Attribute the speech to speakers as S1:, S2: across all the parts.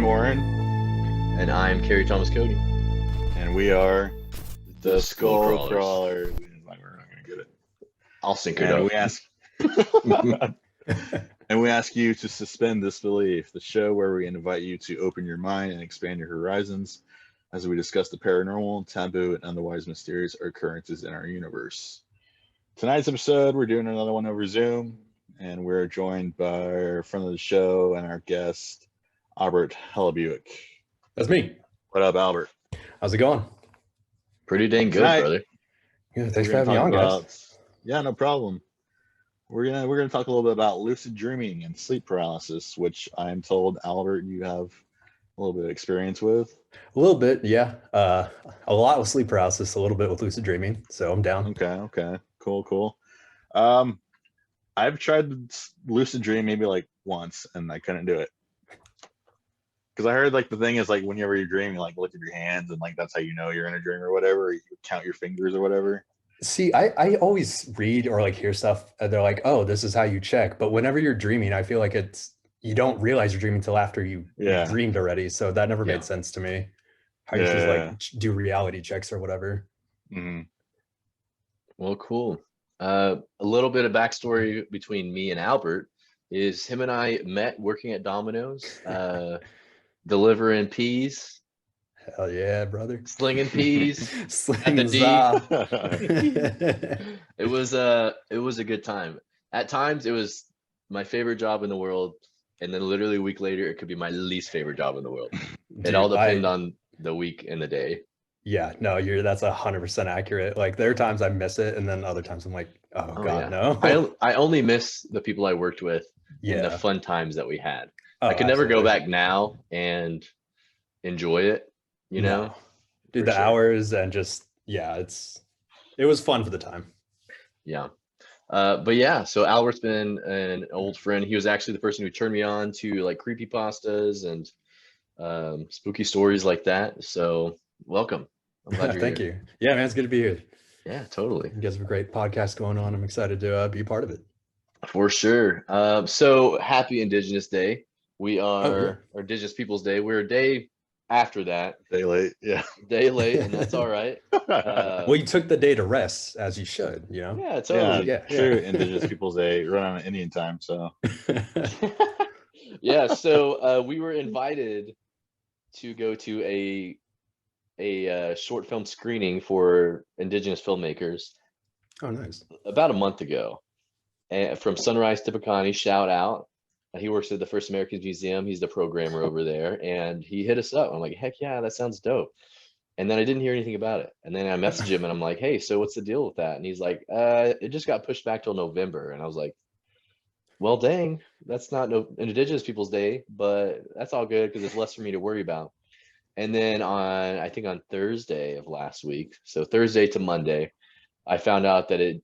S1: Warren,
S2: And I'm Cary Thomas Cody.
S1: and we are the Skull
S2: Crawlers.
S1: Crawlers. We're not going to get it.
S2: I'll sync it
S1: And
S2: up.
S1: we ask you to suspend disbelief, the show where we invite you to open your mind and expand your horizons as we discuss the paranormal, taboo, and otherwise mysterious occurrences in our universe. Tonight's episode, we're doing another one over Zoom, and we're joined by our friend of the show and our guest, Albert Hellebuick.
S3: That's me.
S1: What up, Albert?
S3: How's it going?
S2: Pretty dang good,
S1: Tonight-
S2: brother.
S3: Yeah, thanks
S1: We're
S3: for having me
S1: gonna
S3: on,
S1: talk
S3: guys.
S1: about- Yeah, no problem. We're gonna talk a little bit about lucid dreaming and sleep paralysis, which I'm told, Albert, you have a little bit of experience with.
S3: A little bit, yeah. A lot with sleep paralysis, a little bit with lucid dreaming. So I'm down.
S1: Okay, cool. I've tried lucid dream maybe like once, and I couldn't do it because I heard like the thing is like whenever you're dreaming, like look at your hands and like that's how you know you're in a dream or whatever. Or you count your fingers or whatever.
S3: See, I always read or like hear stuff and they're like, oh, this is how you check. But whenever you're dreaming, I feel like you don't realize you're dreaming until after you dreamed already. So that never
S2: Yeah.
S3: made sense to me. How you just like do reality checks or whatever.
S1: Mm-hmm.
S2: Well, cool. A little bit of backstory between me and Albert is him and I met working at Domino's, delivering peas,
S3: Hell yeah, brother.
S2: slinging peas.
S3: Sling
S2: At the D.
S3: za.
S2: It was a good time. At times, it was my favorite job in the world, and then literally a week later, it could be my least favorite job in the world.
S3: Dude,
S2: It all depends on the week and the day.
S3: Yeah, no, that's 100% accurate. Like there are times I miss it, and then other times I'm like, oh
S2: Oh,
S3: God,
S2: yeah.
S3: no.
S2: I only miss the people I worked with and the
S3: Yeah.
S2: fun times that we had.
S3: Oh,
S2: I could never go
S3: absolutely.
S2: back now and enjoy it, you know?
S3: No. Dude,
S2: For
S3: the
S2: sure.
S3: hours and just it was fun for the time.
S2: Yeah. But yeah, so Albert's been an old friend. He was actually the person who turned me on to like creepypastas and spooky stories like that. So welcome. I'm glad you're
S3: Thank
S2: here.
S3: you. Yeah, man, it's good to be here.
S2: Yeah, totally.
S3: You guys have a great podcast going on. I'm excited to be a part of it.
S2: For sure. So happy Indigenous Day. We are or Indigenous Peoples Day. We're a day after that,
S1: Day late, yeah.
S2: day late, and that's all right.
S3: Well, you took the day to rest, as you should, you know?
S2: Yeah, totally.
S3: Yeah.
S1: True. Indigenous Peoples Day run on Indian time, so
S2: Yeah, so we were invited to go to a short film screening for Indigenous filmmakers
S3: Oh, nice.
S2: about a month ago. And from Sunrise Tipperary, shout out. He works at the First Americans Museum. He's the programmer over there, and he hit us up. I'm like, heck yeah, that sounds dope. And then I didn't hear anything about it. And then I messaged him and I'm like, hey, so what's the deal with that? And he's like, it just got pushed back till November. And I was like, well, dang, that's not Indigenous Peoples Day, but that's all good because it's less for me to worry about. And then I think on Thursday of last week, so Thursday to Monday, I found out that it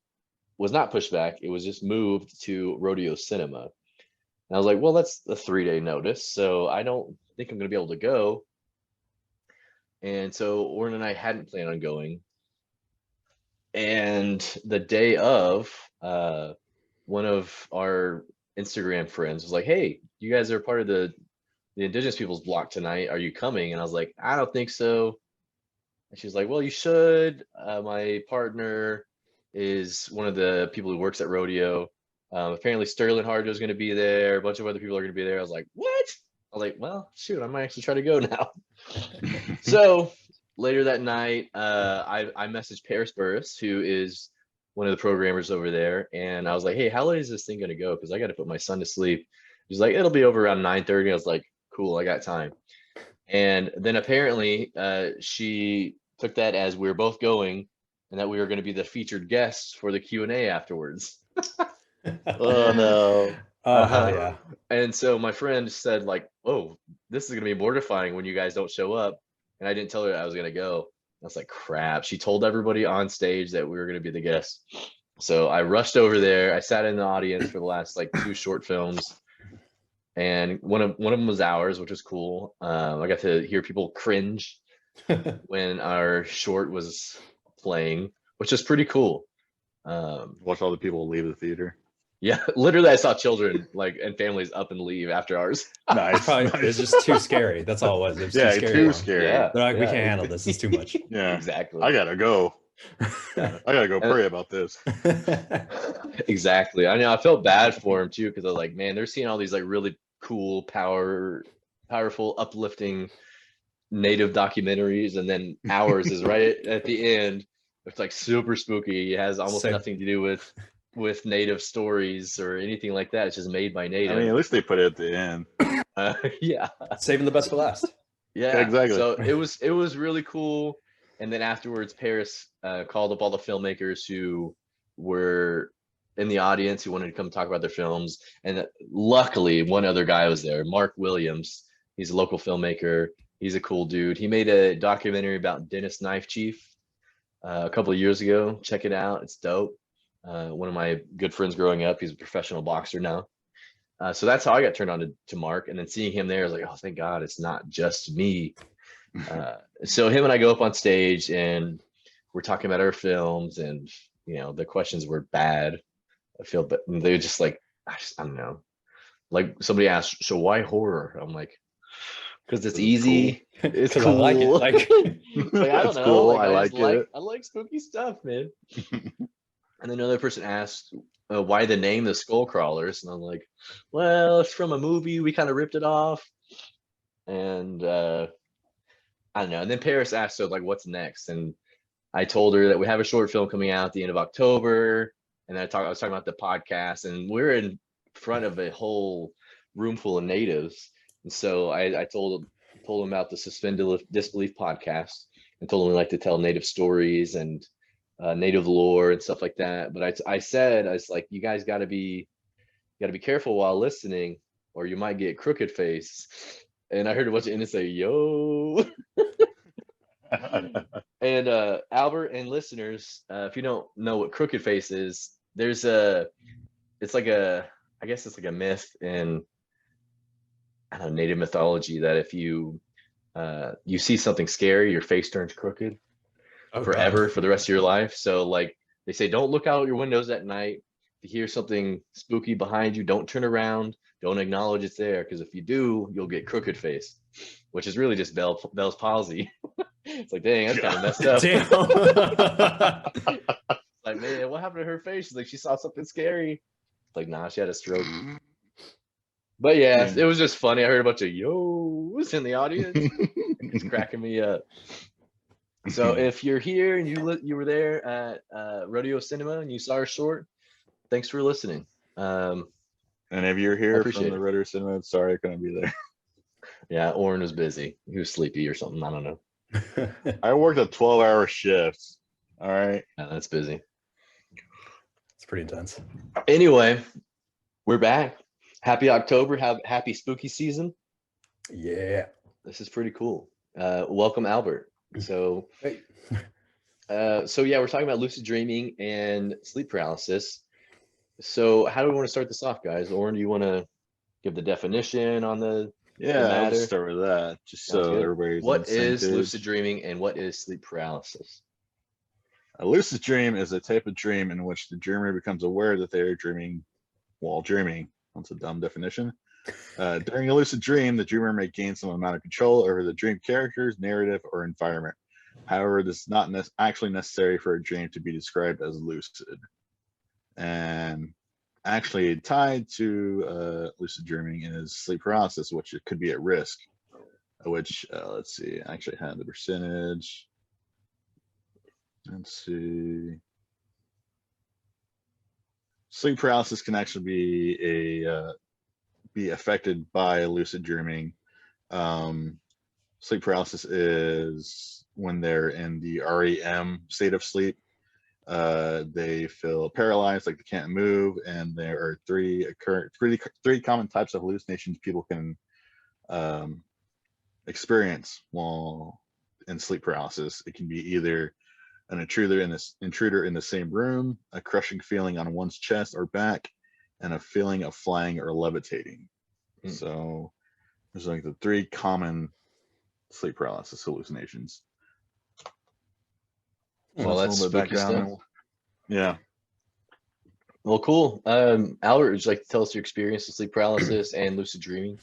S2: was not pushed back. It was just moved to Rodeo Cinema. And I was like, well, that's a 3-day notice. So I don't think I'm going to be able to go. And so Oren and I hadn't planned on going. And the day of, one of our Instagram friends was like, hey, you guys are part of the Indigenous Peoples block tonight. Are you coming? And I was like, I don't think so. And she's like, well, you should. My partner is one of the people who works at Rodeo. Apparently Sterling Harjo is going to be there. A bunch of other people are going to be there. I was like, what? I was like, well, shoot, I might actually try to go now. So later that night, I messaged Paris Burris, who is one of the programmers over there. And I was like, hey, how late is this thing going to go? Because I got to put my son to sleep. He's like, it'll be over around 9:30. I was like, cool, I got time. And then apparently she took that as we were both going and that we were going to be the featured guests for the Q&A afterwards.
S1: oh no.
S3: Oh, hell yeah.
S2: And so my friend said like, oh, this is going to be mortifying when you guys don't show up. And I didn't tell her I was going to go. I was like, crap. She told everybody on stage that we were going to be the guests. So I rushed over there. I sat in the audience for the last like 2 short films. And one of them was ours, which was cool. I got to hear people cringe when our short was playing, which is pretty cool.
S1: Watch all the people leave the theater.
S2: Yeah, literally, I saw children like and families up and leave after hours.
S1: Nice.
S3: It's just too scary. That's all it was. It was
S1: Yeah,
S3: too scary.
S1: too
S3: for 'em.
S1: scary.
S2: Yeah,
S3: They're like, we
S2: yeah.
S3: can't handle this. It's too much.
S1: Yeah,
S2: Exactly.
S1: I gotta go.
S2: Yeah.
S1: I gotta go pray about this.
S2: Exactly. I know. I felt bad for him too because I was like, man, they're seeing all these like really cool, powerful, uplifting native documentaries, and then ours is right at the end. It's like super spooky. It has almost
S3: Same.
S2: nothing to do with native stories or anything like that. It's just made by
S1: I
S2: native.
S1: mean, at least they put it at the end.
S2: Yeah.
S3: Saving the best for last.
S2: Yeah,
S1: exactly.
S2: So it was really cool. And then afterwards, Paris called up all the filmmakers who were in the audience who wanted to come talk about their films. And luckily, one other guy was there, Mark Williams. He's a local filmmaker. He's a cool dude. He made a documentary about Dennis Knife Chief a couple of years ago. Check it out. It's dope. One of my good friends growing up. He's a professional boxer now. So that's how I got turned on to Mark. And then seeing him there, I was like, oh, thank God it's not just me. So him and I go up on stage and we're talking about our films, and the questions were bad. I feel, but they were just like, I don't know. Like somebody asked, so why horror? I'm like, because it's easy.
S3: Cool.
S2: It's
S3: cool.
S2: cool.
S3: I like it.
S2: Like I don't
S1: It's
S2: know.
S1: cool.
S2: Like,
S1: I like it.
S2: I like spooky stuff, man. And then another person asked why the name the Skull Crawlers, and I'm like, well, it's from a movie. We kind of ripped it off, and I don't know. And then Paris asked, so like, what's next? And I told her that we have a short film coming out at the end of October. And then I was talking about the podcast, and we're in front of a whole room full of natives. And so I told them about the Suspend Disbelief podcast, and told them we like to tell native stories and native lore and stuff like that. But I was like, you guys got to be careful while listening, or you might get crooked face. And I heard a bunch of Indians say, yo. And Albert and listeners, if you don't know what crooked face is, it's like a myth in, I don't know, native mythology, that if you see something scary, your face turns crooked forever, for the rest of your life. So like they say, don't look out your windows at night. If you hear something spooky behind you, don't turn around. Don't acknowledge it's there, because if you do, you'll get crooked face, which is really just Bell's palsy. It's like, dang, that's kind of messed up.
S3: Damn.
S2: Like, man, what happened to her face? She's like, she saw something scary. It's like, nah, she had a stroke. But yeah, it was just funny. I heard a bunch of yo's in the audience. It's cracking me up. So if you're here and you were there at Rodeo Cinema and you saw our short, thanks for listening.
S1: And if you're here from the Rodeo Cinema, sorry I couldn't be there.
S2: Yeah, Oren was busy. He was sleepy or something. I don't know.
S1: I worked a 12-hour shift. All right.
S2: Yeah, that's busy.
S3: It's pretty intense.
S2: Anyway, we're back. Happy October. Happy spooky season.
S3: Yeah.
S2: This is pretty cool. Welcome, Albert. So,
S3: Hey.
S2: so yeah, we're talking about lucid dreaming and sleep paralysis. So how do we want to start this off, guys? Oren, do you want to give the definition on the
S1: I'll just start with that, just so everybody's
S2: What is lucid dreaming and what is sleep paralysis?
S1: A lucid dream is a type of dream in which the dreamer becomes aware that they are dreaming while dreaming. That's a dumb definition. During a lucid dream, the dreamer may gain some amount of control over the dream characters, narrative, or environment. However, this is not actually necessary for a dream to be described as lucid. And actually tied to lucid dreaming is sleep paralysis, which it could be at risk, which let's see, I actually had the percentage. Let's see. Sleep paralysis can actually be affected by lucid dreaming. Sleep paralysis is when they're in the REM state of sleep. They feel paralyzed, like they can't move, and there are three common types of hallucinations people can experience while in sleep paralysis. It can be either an intruder in the same room, a crushing feeling on one's chest or back, and a feeling of flying or levitating. So there's like the three common sleep paralysis hallucinations.
S2: Well, that's spooky stuff.
S1: Yeah.
S2: Well, cool. Albert, would you like to tell us your experience with sleep paralysis and lucid dreaming?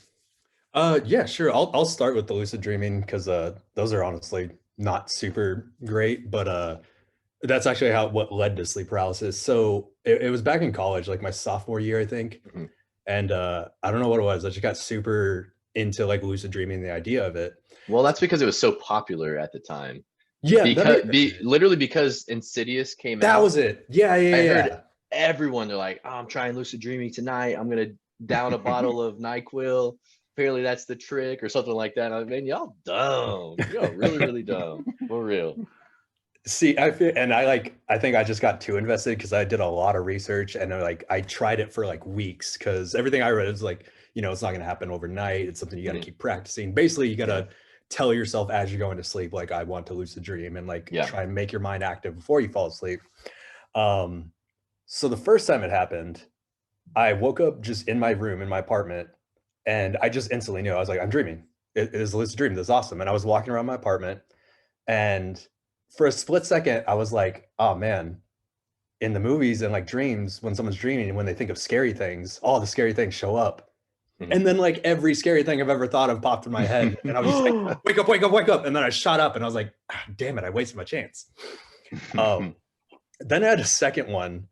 S3: Yeah, sure. I'll start with the lucid dreaming because those are honestly not super great, but that's actually what led to sleep paralysis. So it was back in college, like my sophomore year, I think.
S2: Mhm.
S3: And I don't know what it was. I just got super into like lucid dreaming, the idea of it.
S2: Well, that's because it was so popular at the time.
S3: Yeah,
S2: Literally because Insidious came
S3: that
S2: out.
S3: was it. Yeah,
S2: I
S3: yeah.
S2: heard everyone, they're like, oh, I'm trying lucid dreaming tonight. I'm gonna down a bottle of NyQuil. Apparently that's the trick or something like that. I mean, y'all dumb. Y'all really, really dumb. For real.
S3: See, I feel, and I think I just got too invested because I did a lot of research and I tried it for like weeks because everything I read is like, it's not going to happen overnight. It's something you got to keep practicing. Basically, you got to tell yourself as you're going to sleep, like, I want to lucid dream, and like try and make your mind active before you fall asleep. So the first time it happened, I woke up just in my room in my apartment, and I just instantly knew. I was like, I'm dreaming. It is a lucid dream. This is awesome. And I was walking around my apartment, and for a split second, I was like, oh man, in the movies and like dreams, when someone's dreaming and when they think of scary things, all the scary things show up. And then like every scary thing I've ever thought of popped in my head. And I was just like, wake up, wake up, wake up. And then I shot up and I was like, damn it, I wasted my chance. Then I had a second one.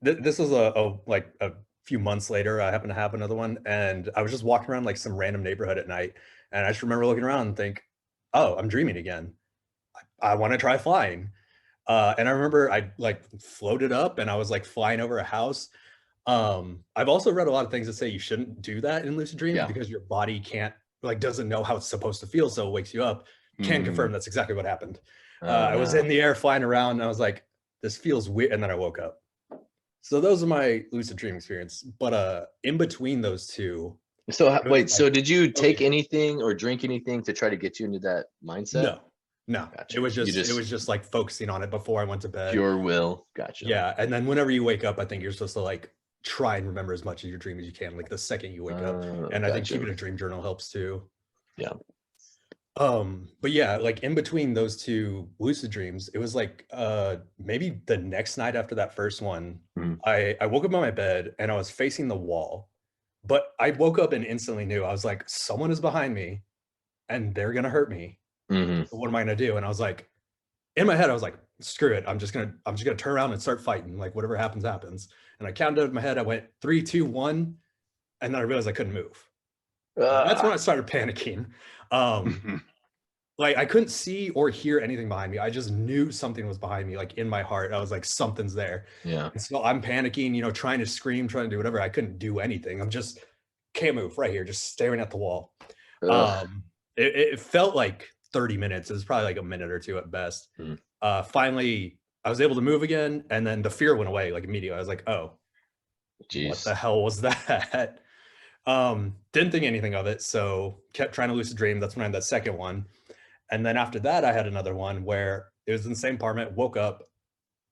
S3: This was a few months later. I happened to have another one. And I was just walking around like some random neighborhood at night. And I just remember looking around and think, oh, I'm dreaming again. I want to try flying. And I remember I like floated up and I was like flying over a house. I've also read a lot of things that say you shouldn't do that in lucid dreams because your body doesn't know how it's supposed to feel. So it wakes you up. Can confirm that's exactly what happened. I was in the air flying around and I was like, this feels weird. And then I woke up. So those are my lucid dream experience. But in between those two.
S2: So wait, so did you take anything or drink anything to try to get you into that mindset?
S3: No,
S2: gotcha.
S3: It was just like focusing on it before I went to bed.
S2: Pure will. Gotcha.
S3: Yeah. And then whenever you wake up, I think you're supposed to like try and remember as much of your dream as you can, like the second you wake up. And I think keeping a dream journal helps too.
S2: Yeah.
S3: But yeah, like in between those two lucid dreams, it was like maybe the next night after that first one, I woke up on my bed and I was facing the wall. But I woke up and instantly knew. I was like, someone is behind me and they're gonna hurt me. So what am I gonna do? And I was like, in my head, I was like, screw it. I'm just gonna turn around and start fighting. Like whatever happens, happens. And I counted in my head, I went 3, 2, 1, and then I realized I couldn't move. That's when I started panicking. Like I couldn't see or hear anything behind me. I just knew something was behind me, like in my heart. I was like, something's there.
S2: Yeah.
S3: And so I'm panicking, trying to scream, trying to do whatever. I couldn't do anything. I'm just can't move right here, just staring at the wall. It felt like 30 minutes. It was probably like a minute or two at best. Finally, I was able to move again, and then the fear went away like immediately. I was like, oh, jeez, what the hell was that? Didn't think anything of it, so kept trying to lucid dream. That's when I had that second one. And then after that, I had another one where it was in the same apartment, woke up,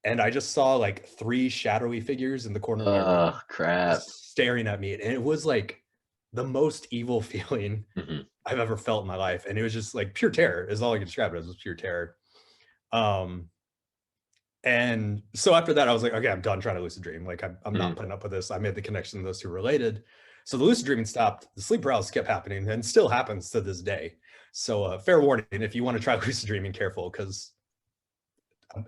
S3: and I just saw like 3 shadowy figures in the corner of my room.
S2: Crap.
S3: Staring at me. And it was like the most evil feeling I've ever felt in my life. And it was just like pure terror is all I can describe it as, was pure terror. And so after that, I was like, okay, I'm done trying to lucid dream. Like I'm not putting up with this. I made the connection those two related. So the lucid dreaming stopped. The sleep paralysis kept happening and still happens to this day. So fair warning, if you want to try lucid dreaming, careful, because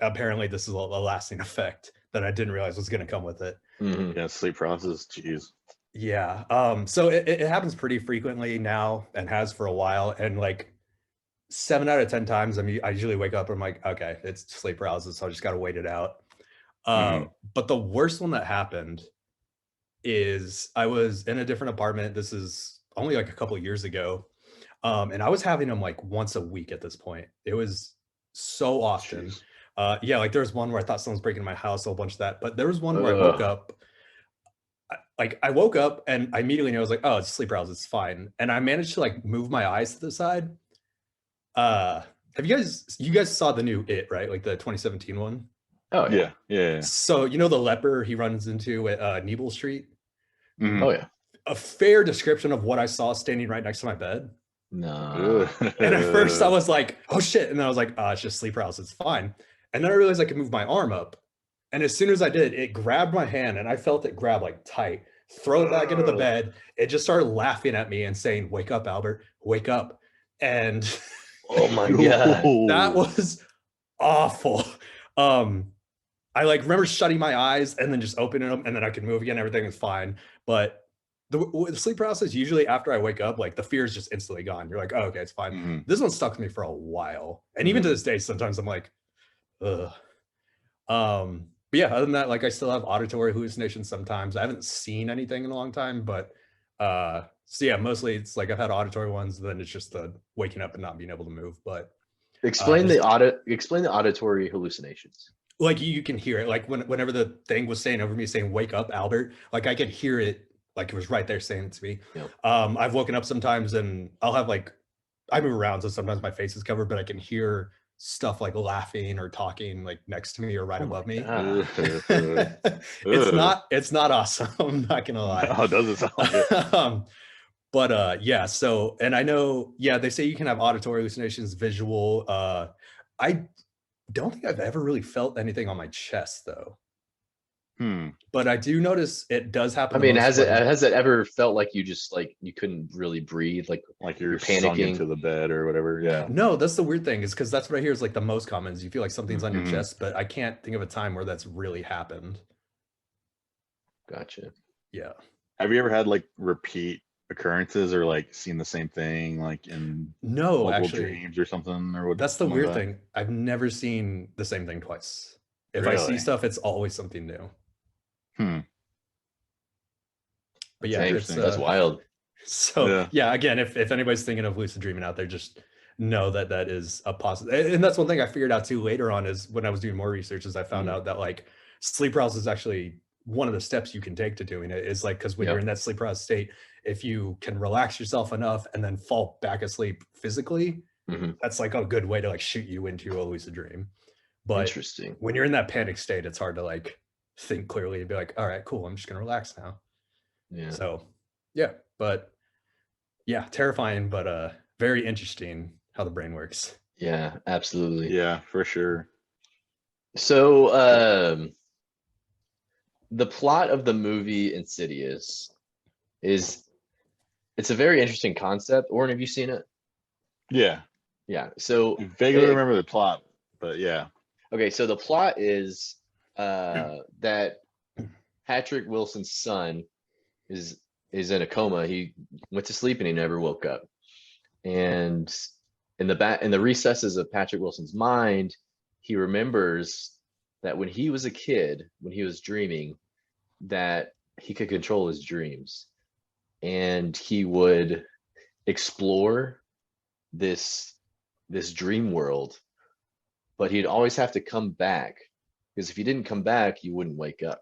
S3: apparently this is a lasting effect that I didn't realize was going to come with it.
S1: Yeah, sleep paralysis, geez.
S3: Yeah. So it happens pretty frequently now and has for a while. And like 7 out of 10 times, I usually wake up and I'm like, okay, it's sleep paralysis, so I just got to wait it out. But the worst one that happened is I was in a different apartment. This is only like a couple of years ago. And I was having them like once a week at this point. It was so often. Yeah, like there was one where I thought someone was breaking into my house, a whole bunch of that. But there was one where I woke up. I woke up and I immediately knew. I was like, oh, it's sleep paralysis, it's fine. And I managed to like move my eyes to the side. Have you guys saw the new It, right? Like the 2017 one?
S2: Oh yeah.
S3: So the leper he runs into at Nebel Street?
S2: Oh yeah.
S3: A fair description of what I saw standing right next to my bed.
S2: No.
S3: And at first I was like, oh shit. And then I was like, it's just sleep paralysis, it's fine. And then I realized I could move my arm up. And as soon as I did, it grabbed my hand and I felt it grab like tight, throw it back into the bed. It just started laughing at me and saying, "Wake up, Albert, wake up." And
S2: Oh my God.
S3: that was awful. I like remember shutting my eyes and then just opening them, and then I could move again. Everything was fine. But the sleep paralysis, usually after I wake up, like the fear is just instantly gone. You're like, oh, okay, it's fine.
S1: Mm-hmm.
S3: This one stuck with me for a while. And even to this day, sometimes I'm like, ugh. But yeah, other than that, like I still have auditory hallucinations sometimes. I haven't seen anything in a long time, but so yeah, mostly it's like I've had auditory ones, then it's just the waking up and not being able to move. But
S2: explain the auditory hallucinations.
S3: Like you can hear it, like whenever the thing was saying over me, saying "Wake up, Albert," like I could hear it, like it was right there saying it to me.
S2: Yep.
S3: I've woken up sometimes and I'll have like, I move around, so sometimes my face is covered, but I can hear stuff like laughing or talking like next to me or right above me. It's not awesome. I'm not gonna lie.
S1: Oh, it doesn't sound good.
S3: But yeah, so, and I know, yeah, they say you can have auditory hallucinations, visual. I don't think I've ever really felt anything on my chest though. But I do notice it does happen.
S2: I mean, has it ever felt like you just like you couldn't really breathe, like
S1: you're panicking into the bed or whatever? Yeah.
S3: No, that's the weird thing, is because that's what I hear is like the most common is you feel like something's on your chest, but I can't think of a time where that's really happened.
S2: Gotcha.
S3: Yeah.
S1: Have you ever had like repeat occurrences or like seen the same thing like in
S3: actually
S1: dreams or something, or what?
S3: That's the weird thing. I've never seen the same thing twice. If I see stuff, it's always something new. But yeah,
S2: that's wild.
S3: So yeah, again, if anybody's thinking of lucid dreaming out there, just know that that is a possibility. And that's one thing I figured out too later on, is when I was doing more research, is I found out that like sleep paralysis is actually one of the steps you can take to doing it, is like, because when you're in that sleep paralysis state, if you can relax yourself enough and then fall back asleep physically, that's like a good way to like shoot you into a lucid dream. But
S2: interesting,
S3: when you're in that panic state, it's hard to like think clearly and be like, all right, cool, I'm just gonna relax now. Yeah. So yeah, but yeah, terrifying, but very interesting how the brain works.
S2: Yeah, absolutely.
S1: Yeah, for sure.
S2: So the plot of the movie Insidious is, it's a very interesting concept. Oren, have you seen it?
S1: Yeah.
S2: So
S1: I vaguely remember the plot, but yeah.
S2: Okay, so the plot is that Patrick Wilson's son is in a coma. He went to sleep and he never woke up. And in the recesses of Patrick Wilson's mind, he remembers that when he was a kid, when he was dreaming, that he could control his dreams, and he would explore this dream world, but he'd always have to come back, because if you didn't come back, you wouldn't wake up.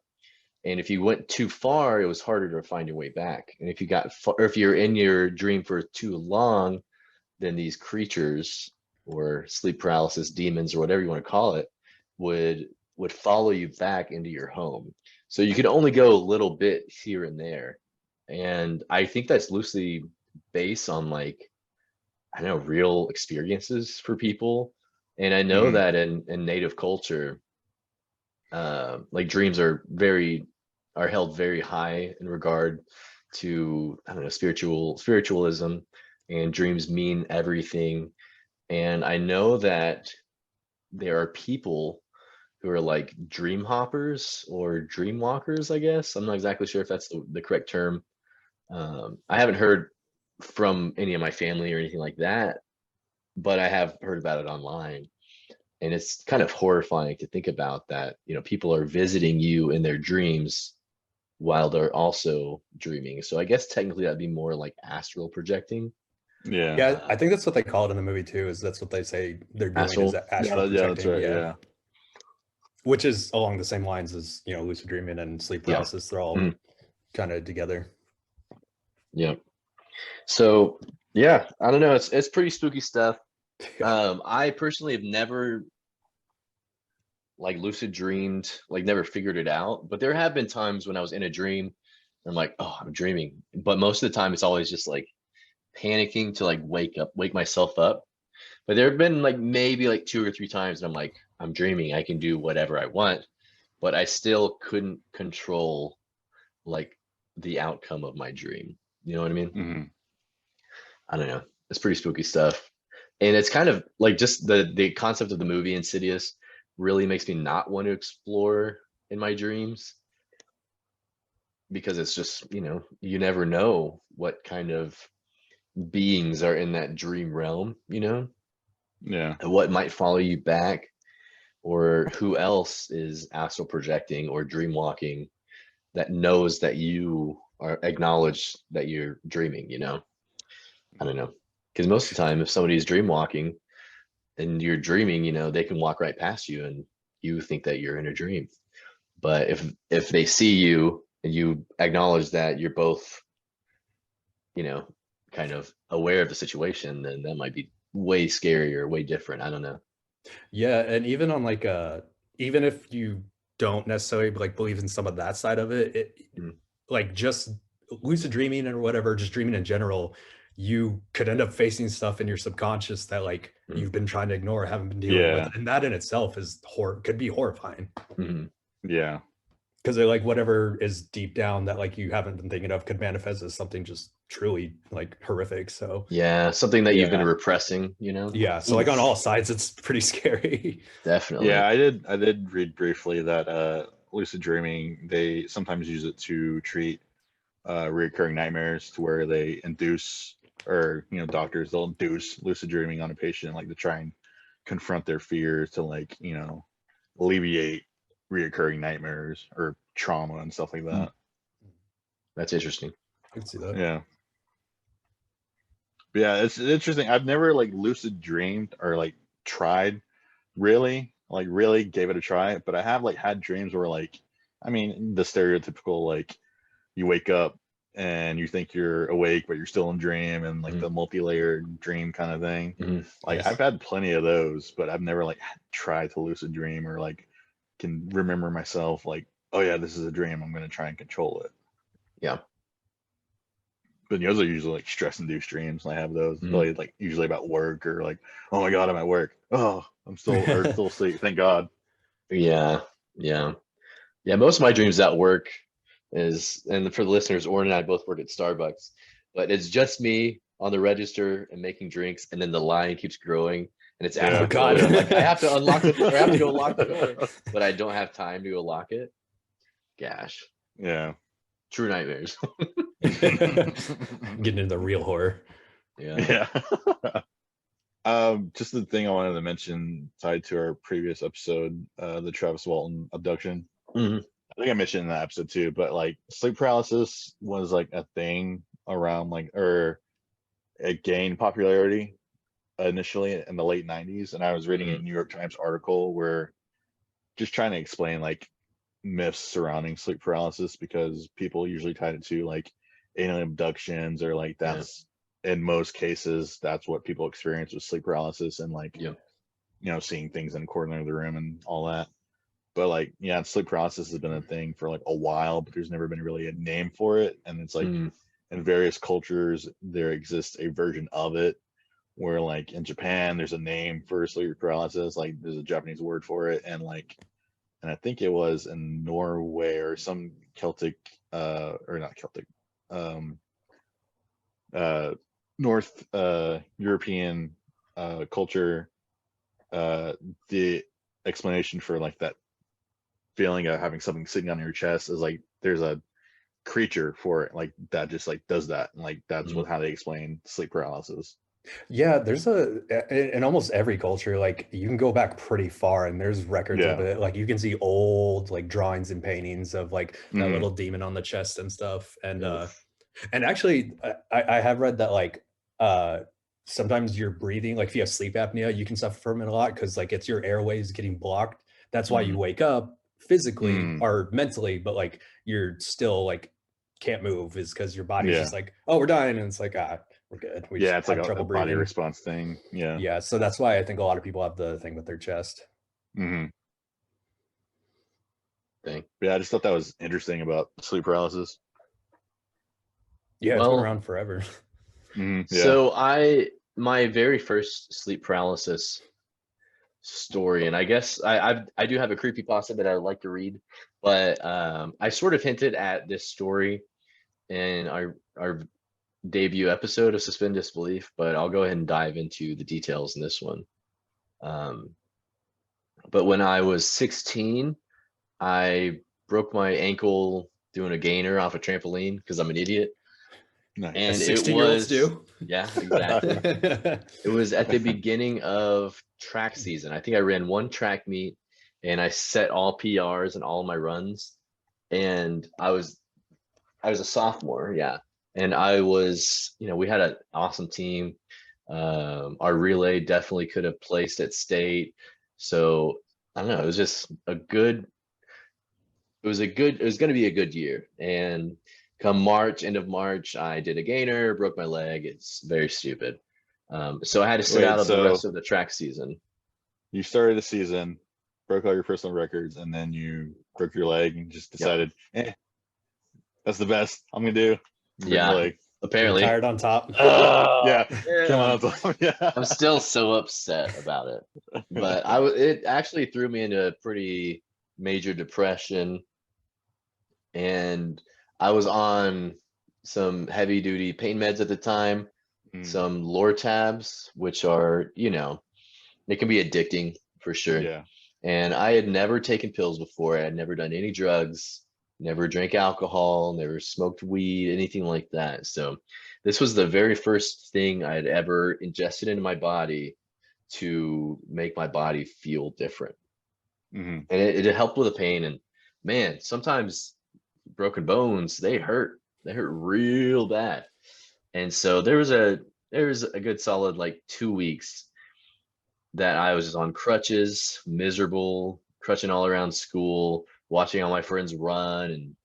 S2: And if you went too far, it was harder to find your way back. And if you got far, or if you're in your dream for too long, then these creatures or sleep paralysis demons or whatever you want to call it would follow you back into your home. So you could only go a little bit here and there. And I think that's loosely based on like, I don't know, real experiences for people. And I know that in Native culture, like dreams are held very high in regard to, I don't know, spiritualism, and dreams mean everything. And I know that there are people who are like dream hoppers or dream walkers, I guess. I'm not exactly sure if that's the correct term. I haven't heard from any of my family or anything like that, but I have heard about it online. And it's kind of horrifying to think about that, you know, people are visiting you in their dreams while they're also dreaming. So I guess technically that'd be more like astral projecting.
S3: Yeah, I think that's what they call it in the movie too, is that's what they say they're doing, is astral projecting.
S1: That's right, yeah.
S3: Which is along the same lines as, you know, lucid dreaming and sleep paralysis. They're all kind of together. Yeah.
S2: So yeah, I don't know. It's pretty spooky stuff. I personally have never like lucid dreamed, like never figured it out. But there have been times when I was in a dream, I'm like, oh, I'm dreaming. But most of the time it's always just like panicking to like wake myself up. But there have been like maybe like 2 or 3 times and I'm like, I'm dreaming, I can do whatever I want. but I still couldn't control like the outcome of my dream. You know what I mean?
S1: Mm-hmm.
S2: I don't know. It's pretty spooky stuff. And it's kind of like just the concept of the movie Insidious really makes me not want to explore in my dreams, because it's just, you never know what kind of beings are in that dream realm,
S1: Yeah.
S2: and what might follow you back, or who else is astral projecting or dream walking that knows that you are acknowledged that you're dreaming, I don't know. Because most of the time, if somebody's dream walking and you're dreaming, they can walk right past you and you think that you're in a dream. But if they see you and you acknowledge that you're both, kind of aware of the situation, then that might be way scarier, way different. I don't know.
S3: Yeah, and even on like even if you don't necessarily like believe in some of that side of it, like just lucid dreaming or whatever, just dreaming in general, you could end up facing stuff in your subconscious that like you've been trying to ignore, haven't been dealing with, and that in itself is could be horrifying.
S1: Yeah.
S3: Because like whatever is deep down that like you haven't been thinking of could manifest as something just truly like horrific. So
S2: yeah, something that you've been repressing,
S3: Yeah, so like on all sides, it's pretty scary.
S2: Definitely.
S1: Yeah, I did read briefly that lucid dreaming, they sometimes use it to treat recurring nightmares, to where they induce, or doctors, they'll induce lucid dreaming on a patient, like to try and confront their fears, to like alleviate reoccurring nightmares or trauma and stuff like that.
S2: That's interesting.
S3: I can see that.
S1: Yeah. But yeah, it's interesting. I've never like lucid dreamed or like tried really gave it a try, but I have like had dreams where like, I mean, the stereotypical like you wake up and you think you're awake but you're still in dream, and like the multi-layered dream kind of thing. Like
S3: Yes.
S1: I've had plenty of those, but I've never like tried to lucid dream or like can remember myself like, oh yeah, this is a dream, I'm going to try and control it.
S2: Yeah.
S1: But those are usually like stress-induced dreams. I have those really like usually about work, or like, oh my god, I'm at work. Oh, I'm still asleep. Thank God.
S2: Yeah. Most of my dreams at work is, and for the listeners, Oren and I both work at Starbucks, but it's just me on the register and making drinks, and then the line keeps growing, and it's after
S3: God.
S2: I'm like, I have to unlock it, or I have to go lock the door, but I don't have time to go lock it. Gosh.
S1: Yeah.
S2: True nightmares.
S3: Getting into the real horror.
S1: Yeah. Just the thing I wanted to mention tied to our previous episode, the Travis Walton abduction. I think I mentioned in that episode too, but like sleep paralysis was like a thing around like, or it gained popularity initially in the late 90s. And I was reading a New York Times article where just trying to explain like myths surrounding sleep paralysis, because people usually tied it to like alien abductions, or like that's in most cases that's what people experience with sleep paralysis, and like seeing things in a corner of the room and all that. But like, yeah, sleep paralysis has been a thing for like a while, but there's never been really a name for it. And it's like in various cultures there exists a version of it, where like in Japan there's a name for sleep paralysis, like there's a Japanese word for it, and like, and I think it was in Norway or some Celtic or not Celtic, North European culture, the explanation for like that feeling of having something sitting on your chest is like there's a creature for it, like that just like does that, and like that's how they explain sleep paralysis.
S3: Yeah, there's in almost every culture, like you can go back pretty far and there's records of it. Like you can see old like drawings and paintings of like that little demon on the chest and stuff. And actually I have read that like sometimes your breathing, like if you have sleep apnea, you can suffer from it a lot, because like it's your airways getting blocked. That's why you wake up physically or mentally, but like you're still like can't move, is because your body's just like, oh, we're dying, and it's like, we're good. We just
S1: it's like
S3: trouble
S1: a body
S3: breathing.
S1: response thing.
S3: Yeah, so that's why I think a lot of people have the thing with their chest.
S1: Yeah, I just thought that was interesting about sleep paralysis.
S3: Yeah, it's been around forever.
S2: So my very first sleep paralysis story, and I guess I do have a creepypasta that I would like to read, but I sort of hinted at this story in our debut episode of Suspend Disbelief, but I'll go ahead and dive into the details in this one. But when I was 16, I broke my ankle doing a gainer off a trampoline because I'm an idiot.
S1: Nice.
S2: And
S3: As
S2: it
S3: 16-year-olds
S2: was,
S3: do.
S2: yeah, exactly. It was at the beginning of track season. I think I ran one track meet and I set all PRs and all my runs. And I was a sophomore, yeah. And I was, we had an awesome team. Our relay definitely could have placed at state. So I don't know, it was just it was going to be a good year. And come March, end of March, I did a gainer, broke my leg. It's very stupid. So I had to sit out of the rest of the track season.
S1: You started the season, broke all your personal records, and then you broke your leg and just decided, that's the best I'm gonna do.
S2: Yeah, apparently.
S3: Tired on top.
S1: Yeah, come on top. Yeah.
S2: I'm still so upset about it, but it actually threw me into a pretty major depression, and I was on some heavy duty pain meds at the time, some Lortabs, which are, they can be addicting for sure.
S1: Yeah.
S2: And I had never taken pills before. I had never done any drugs, never drank alcohol, never smoked weed, anything like that. So this was the very first thing I had ever ingested into my body to make my body feel different. And it helped with the pain. And man, sometimes broken bones, they hurt real bad. And so there was a good solid like 2 weeks that I was just on crutches, miserable, crutching all around school, watching all my friends run and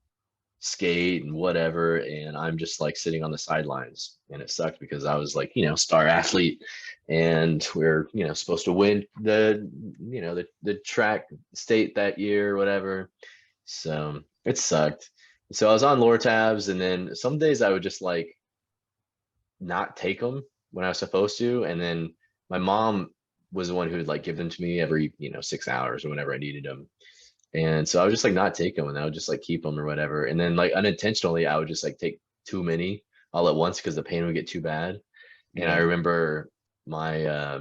S2: skate and whatever, and I'm just like sitting on the sidelines. And it sucked because I was like, star athlete, and we're supposed to win the track state that year or whatever. So it sucked. So I was on Lortabs, and then some days I would just like not take them when I was supposed to, and then my mom was the one who would like give them to me every 6 hours or whenever I needed them. And so I would just like not take them, and I would just like keep them or whatever. And then like unintentionally, I would just like take too many all at once because the pain would get too bad. And I remember my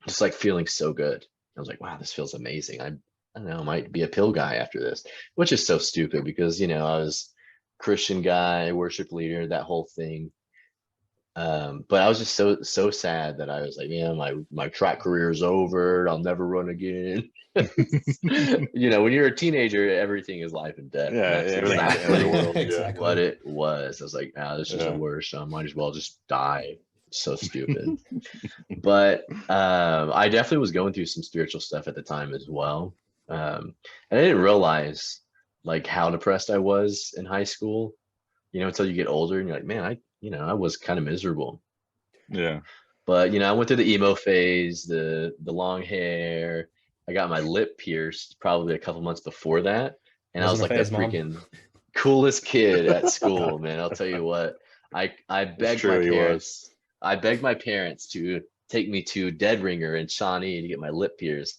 S2: just like feeling so good. I was like, wow, this feels amazing. I don't know, I might be a pill guy after this, which is so stupid because I was Christian guy, worship leader, that whole thing. But I was just so sad that I was like, my track career is over. I'll never run again. When you're a teenager, everything is life and death.
S1: Yeah,
S2: Exactly
S3: Exactly.
S2: what it was. I was like, this is the worst. I might as well just die. So stupid. But I definitely was going through some spiritual stuff at the time as well. And I didn't realize like how depressed I was in high school, until you get older and you're like, man, I was kind of miserable.
S1: Yeah.
S2: But I went through the emo phase, the long hair. I got my lip pierced probably a couple months before that, and I was like the freaking coolest kid at school, man. I'll tell you what. I begged my parents. I begged my parents to take me to Dead Ringer in Shawnee to get my lip pierced,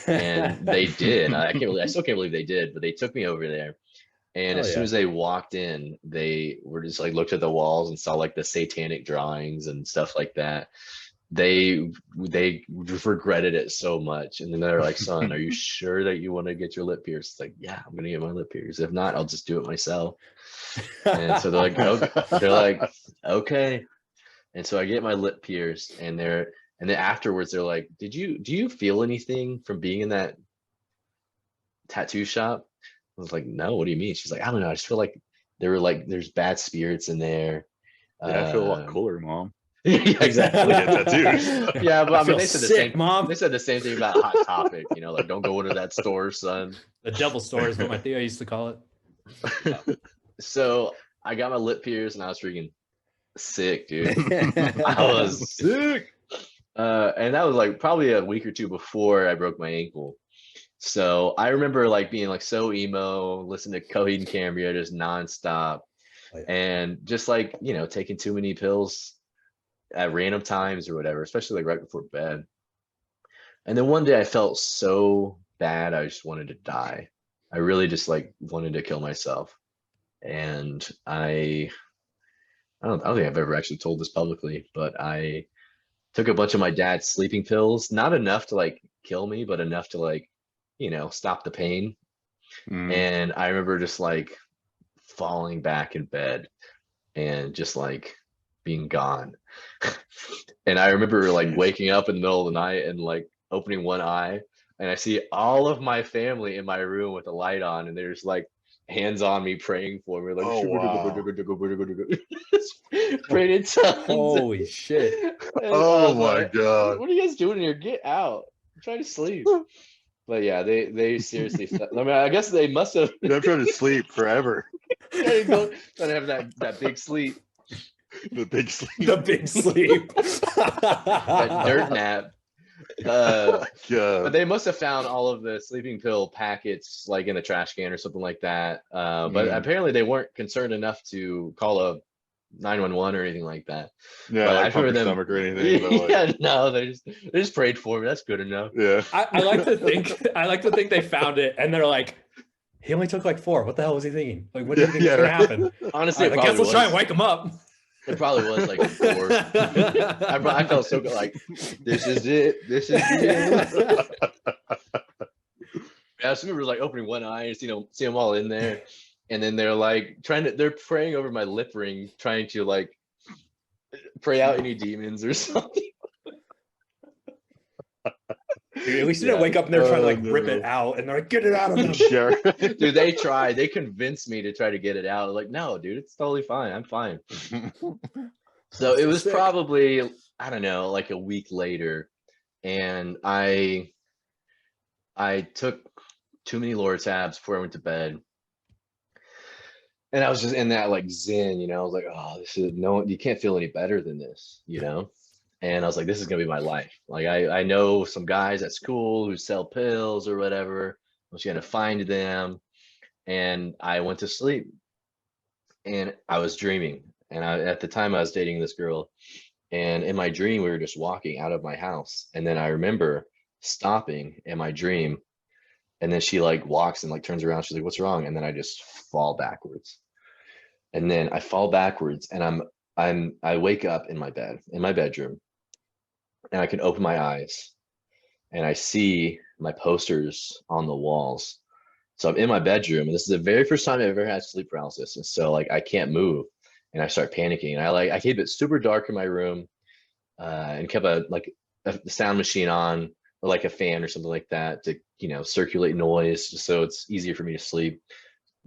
S2: and they did. I still can't believe they did, but they took me over there. And as soon as they walked in, they were just like looked at the walls and saw like the satanic drawings and stuff like that. They regretted it so much. And then they're like, son, are you sure that you want to get your lip pierced? It's like, yeah, I'm gonna get my lip pierced. If not, I'll just do it myself. And so they're like, okay. And so I get my lip pierced, and then afterwards they're like, do you feel anything from being in that tattoo shop? I was like, no, what do you mean? She's like, I don't know. I just feel like there's bad spirits in there.
S1: Yeah, I feel a lot cooler, Mom.
S2: Yeah, exactly.
S1: Tattoos.
S2: Yeah, but I mean, they said the same.
S3: Mom.
S2: They said the same thing about Hot Topic. Like, don't go into that store, son.
S3: The devil store is what my Theo used to call it.
S2: So I got my lip pierced, and I was freaking sick, dude. I was sick. And that was like probably a week or two before I broke my ankle. So I remember like being like so emo, listening to Coheed and Cambria just nonstop, and just like taking too many pills at random times or whatever, especially like right before bed. And then one day I felt so bad, I just wanted to die. I really just like wanted to kill myself. And I don't think I've ever actually told this publicly, but I took a bunch of my dad's sleeping pills, not enough to like kill me, but enough to like, stop the pain.
S1: Mm.
S2: And I remember just like falling back in bed and just like being gone. And I remember like
S1: Jeez.
S2: waking up in the middle of the night and like opening one eye, and I see all of my family in my room with the light on, and they're just like hands on me praying for me, like
S1: Oh, wow.
S2: praying in tongues.
S3: Holy shit.
S2: And I
S1: Oh
S2: was
S1: my
S2: like,
S1: God.
S2: what are you guys doing here? Get out. I'm trying to sleep. But yeah, they seriously I mean, I guess they must have
S1: I'm trying to sleep forever.
S2: trying to have that big sleep,
S1: The big sleep.
S3: The big sleep.
S2: that dirt nap. But
S1: God.
S2: they must have found all of the sleeping pill packets like in the trash can or something like that. But
S1: Mm.
S2: apparently they weren't concerned enough to call a 911 or anything like that.
S1: Yeah,
S2: But
S1: like
S2: I
S1: pump
S2: remember
S1: your
S2: them.
S1: stomach or anything. But like,
S2: Yeah, no, they just prayed for me. That's good enough.
S1: yeah.
S3: I like to think they found it and they're like, he only took like 4. What the hell was he thinking? Like, what do you think was gonna happen?
S2: Honestly,
S3: I guess let's try and wake him up.
S2: It probably was like a 4. I felt so good. Like, this is it. This is the end. I just remember like opening one eye and see them all in there, and then they're like they're praying over my lip ring, trying to like pray out any demons or something.
S3: Dude, at least you didn't wake up and they're trying to like rip it out, and they're like, get it out of him.
S1: Sure.
S2: Dude, they tried. They convinced me to try to get it out. Like, no, dude, it's totally fine. I'm fine. So it was
S3: Sick.
S2: probably, I don't know, like a week later, and I took too many Lortabs before I went to bed. And I was just in that like zen, I was like, oh, this is you can't feel any better than this, And I was like, this is gonna be my life. Like I know some guys at school who sell pills or whatever. I was gonna find them. And I went to sleep and I was dreaming. And at the time I was dating this girl. And in my dream, we were just walking out of my house. And then I remember stopping in my dream. And then she like walks and like turns around. She's like, what's wrong? And then I just fall backwards. And then I fall backwards and I wake up in my bed, in my bedroom, and I can open my eyes and I see my posters on the walls. So I'm in my bedroom, and this is the very first time I've ever had sleep paralysis. And so like I can't move, and I start panicking. And I keep it super dark in my room, and kept a sound machine on, or like a fan or something like that to circulate noise, just so it's easier for me to sleep.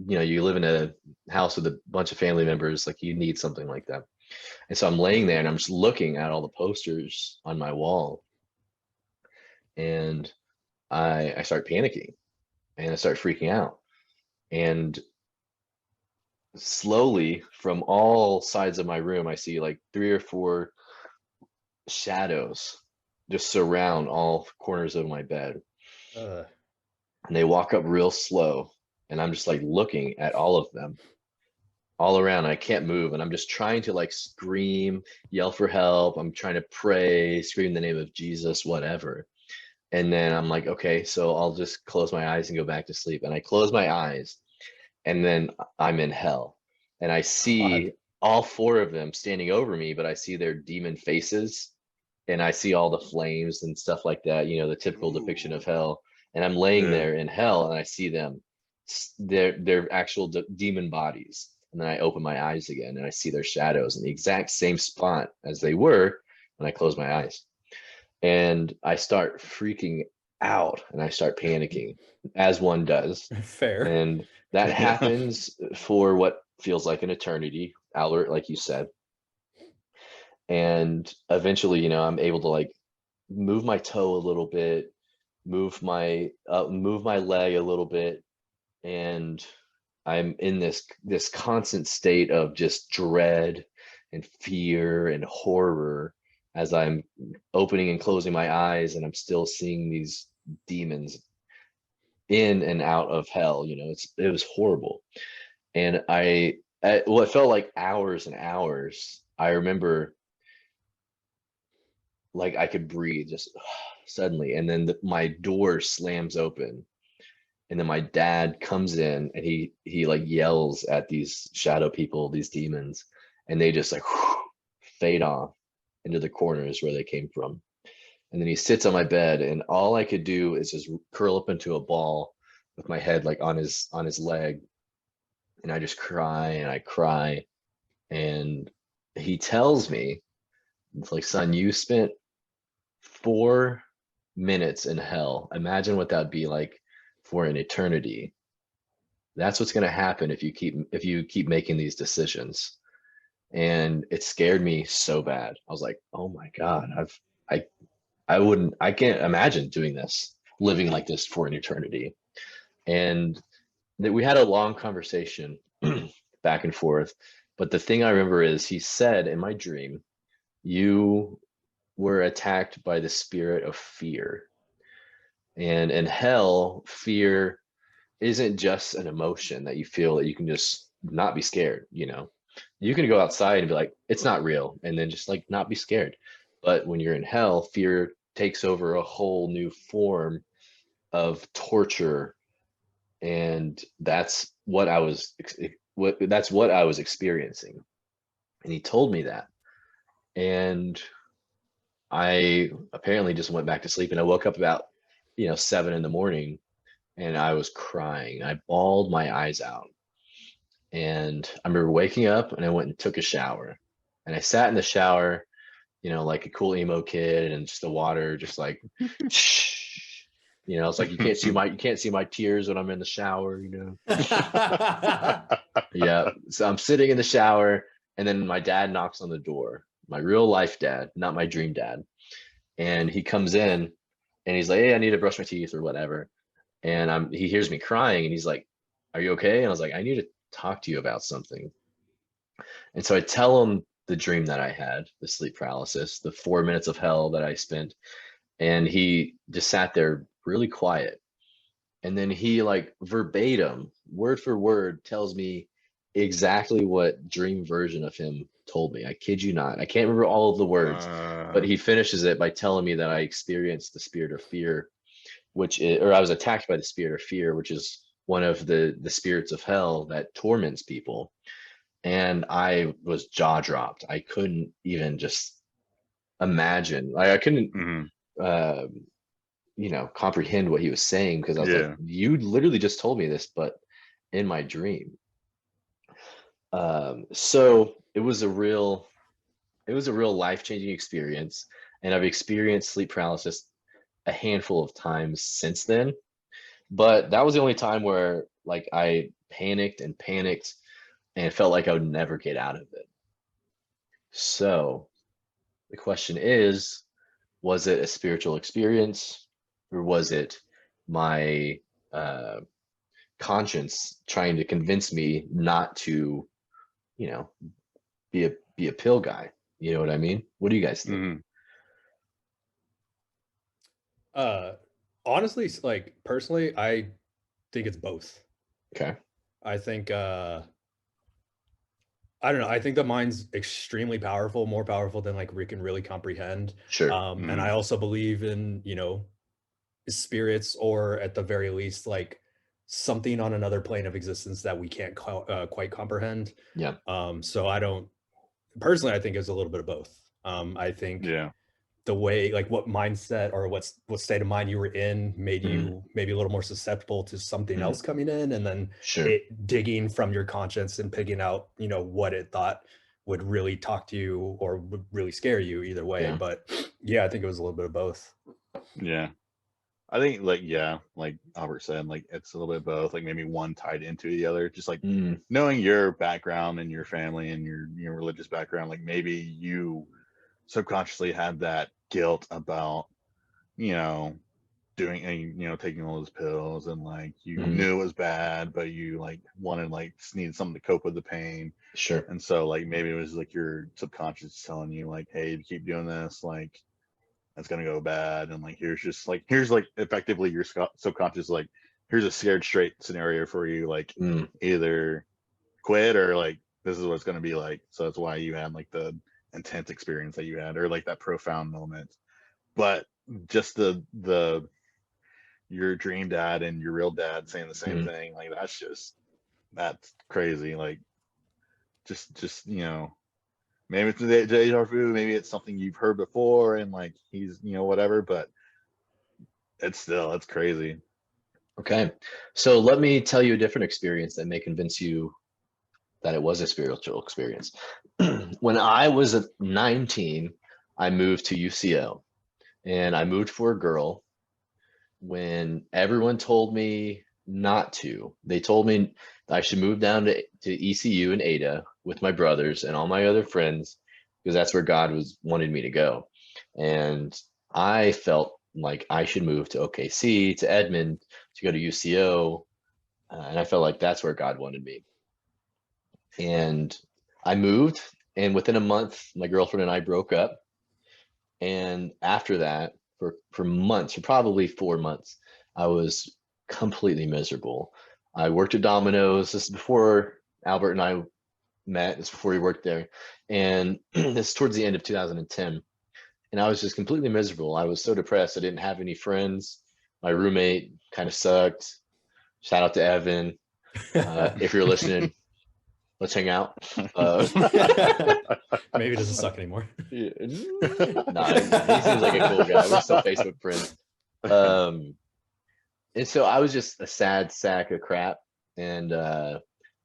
S2: You live in a house with a bunch of family members, like you need something like that. And so I'm laying there and I'm just looking at all the posters on my wall, and I start panicking and I start freaking out. And slowly from all sides of my room, I see like 3 or 4 shadows just surround all corners of my bed. And they walk up real slow, and I'm just like looking at all of them all around. I can't move, and I'm just trying to like scream, yell for help. I'm trying to pray, scream the name of Jesus, whatever. And then I'm like, okay, so I'll just close my eyes and go back to sleep. And I close my eyes, and then I'm in hell. And I see all 4 of them standing over me, but I see their demon faces, and I see all the flames and stuff like that, the typical depiction of hell. And I'm laying there in hell, and I see them, their actual demon bodies. And then I open my eyes again, and I see their shadows in the exact same spot as they were when I closed my eyes. And I start freaking out, and I start panicking, as one does.
S3: Fair.
S2: And that happens for what feels like an eternity, Albert, like you said. And eventually, I'm able to like move my toe a little bit, move my leg a little bit, and I'm in this constant state of just dread and fear and horror as I'm opening and closing my eyes, and I'm still seeing these demons in and out of hell. It was horrible. And it felt like hours and hours. I remember like I could breathe just suddenly, and then my door slams open, and then my dad comes in, and he like yells at these shadow people, these demons, and they just like fade off into the corners where they came from. And then he sits on my bed, and all I could do is just curl up into a ball with my head like on his leg, and I just cry and I cry. And he tells me, it's like, son, you spent 4 minutes in hell. Imagine what that'd be like for an eternity. That's what's going to happen if you keep making these decisions. And it scared me so bad. I was like, oh my God, I can't imagine doing this, living like this for an eternity. And that we had a long conversation back and forth. But the thing I remember is he said in my dream, you were attacked by the spirit of fear. And in hell, fear isn't just an emotion that you feel that you can just not be scared, you know. You can go outside and be like, it's not real, and then just like not be scared. But when you're in hell, fear takes over a whole new form of torture, and that's what I was experiencing. And he told me that, and I apparently just went back to sleep, and I woke up about 7 in the morning, and I was crying. I bawled my eyes out. And I remember waking up, and I went and took a shower, and I sat in the shower, like a cool emo kid, and just the water just like it's like you can't see my tears when I'm in the shower. Yeah, so I'm sitting in the shower, and then my dad knocks on the door, my real life dad, not my dream dad. And he comes in, and he's like, hey, I need to brush my teeth or whatever. And he hears me crying, and he's like, are you okay? And I was like, I need to talk to you about something. And so I tell him the dream that I had, the sleep paralysis, the 4 minutes of hell that I spent. And he just sat there really quiet. And then he, like, verbatim, word for word, tells me exactly what dream version of him told me. I kid you not. I can't remember all of the words, but he finishes it by telling me that I experienced the spirit of fear, or I was attacked by the spirit of fear, which is one of the spirits of hell that torments people. And I was jaw dropped. I couldn't even just imagine. I couldn't comprehend what he was saying, because I was like, you literally just told me this, but in my dream. So it was a real life-changing experience, and I've experienced sleep paralysis a handful of times since then. But that was the only time where, like, I panicked and it felt like I would never get out of it. So the question is, was it a spiritual experience, or was it my conscience trying to convince me not to, be a pill guy? You know what I mean? What do you guys think?
S3: Honestly, like, personally, I think it's both.
S2: Okay.
S3: I think I don't know. I think the mind's extremely powerful, more powerful than like we can really comprehend.
S2: Sure.
S3: And I also believe in, spirits, or at the very least, like something on another plane of existence that we can't quite comprehend.
S2: Yeah.
S3: So I think it's a little bit of both. I think the way, like, what mindset or what state of mind you were in made you maybe a little more susceptible to something else coming in, and then it digging from your conscience and picking out, what it thought would really talk to you or would really scare you, either way. But yeah, I think it was a little bit of both.
S1: Yeah. I think, like Albert said, like, it's a little bit of both, like maybe one tied into the other, just like knowing your background and your family and your religious background, like maybe you subconsciously had that guilt about doing taking all those pills, and like you knew it was bad, but you like needed something to cope with the pain.
S2: Sure.
S1: And so like maybe it was like your subconscious telling you like, hey, if you keep doing this, like it's gonna go bad, and like here's effectively your subconscious, like, here's a scared straight scenario for you, like either quit or like this is what it's gonna be like. So that's why you had like the intense experience that you had, or like that profound moment. But just the your dream dad and your real dad saying the same thing, like that's crazy. Like just maybe it's deja vu, maybe it's something you've heard before and like he's whatever, but it's crazy.
S2: Okay, so let me tell you a different experience that may convince you that it was a spiritual experience. When I was 19, I moved to UCO, and I moved for a girl when everyone told me not to. They told me I should move down to ECU and Ada with my brothers and all my other friends because that's where God wanted me to go. And I felt like I should move to OKC, to Edmond, to go to UCO. And I felt like that's where God wanted me. And I moved, and within a month, my girlfriend and I broke up. And after that, for months, for probably 4 months, I was completely miserable. I worked at Domino's. This is before Albert and I met. This is before he worked there. And this is towards the end of 2010. And I was just completely miserable. I was so depressed. I didn't have any friends. My roommate kind of sucked. Shout out to Evan. If you're listening, let's hang out.
S3: Maybe it doesn't suck anymore.
S2: Yeah. Nah, he seems like a cool guy. We're still Facebook friends. And so I was just a sad sack of crap. And I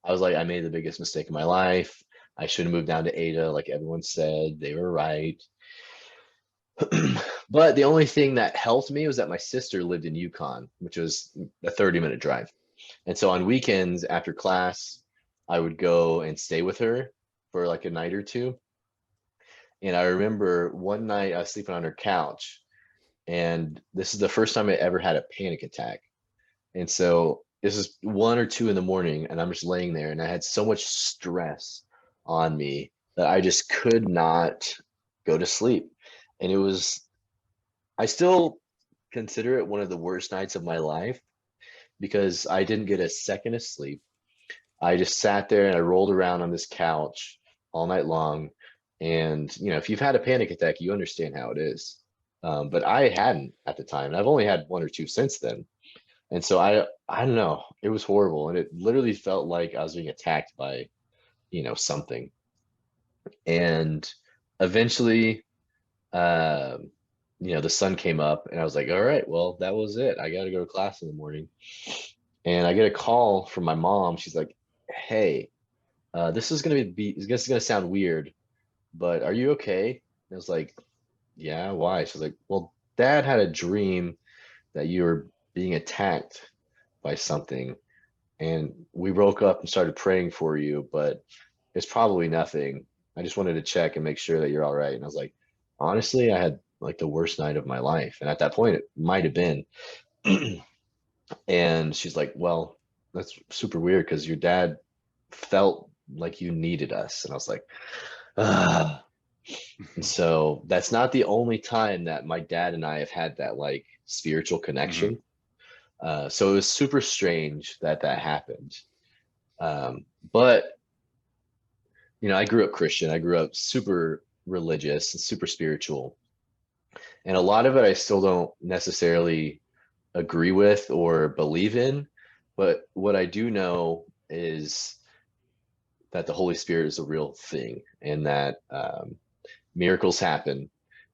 S2: was like, I made the biggest mistake of my life. I should have moved down to Ada, like everyone said. They were right. But the only thing that helped me was that my sister lived in Yukon, which was a 30-minute drive. And so on weekends after class, I would go and stay with her for like a night or two. And I remember one night I was sleeping on her couch, and this is the first time I ever had a panic attack. And so this is 1 or 2 in the morning, and I'm just laying there, and I had so much stress on me that I just could not go to sleep. And I still consider it one of the worst nights of my life because I didn't get a second of sleep. I just sat there and I rolled around on this couch all night long. And, if you've had a panic attack, you understand how it is. But I hadn't at the time. And I've only had 1 or 2 since then. And so I don't know, it was horrible. And it literally felt like I was being attacked by, something. And eventually, the sun came up and I was like, all right, well, that was it. I got to go to class in the morning. And I get a call from my mom. She's like, hey, this is going to sound weird, but are you okay? And I was like, yeah, why? She's like, well, Dad had a dream that you were being attacked by something. And we woke up and started praying for you, but it's probably nothing. I just wanted to check and make sure that you're all right. And I was like, honestly, I had like the worst night of my life. And at that point, it might have been. And she's like, well, that's super weird because your dad felt like you needed us. And I was like, ah. And so that's not the only time that my dad and I have had that like spiritual connection. So it was super strange that happened. But, I grew up Christian. I grew up super religious and super spiritual. And a lot of it I still don't necessarily agree with or believe in. But what I do know is that the Holy Spirit is a real thing, and that miracles happen,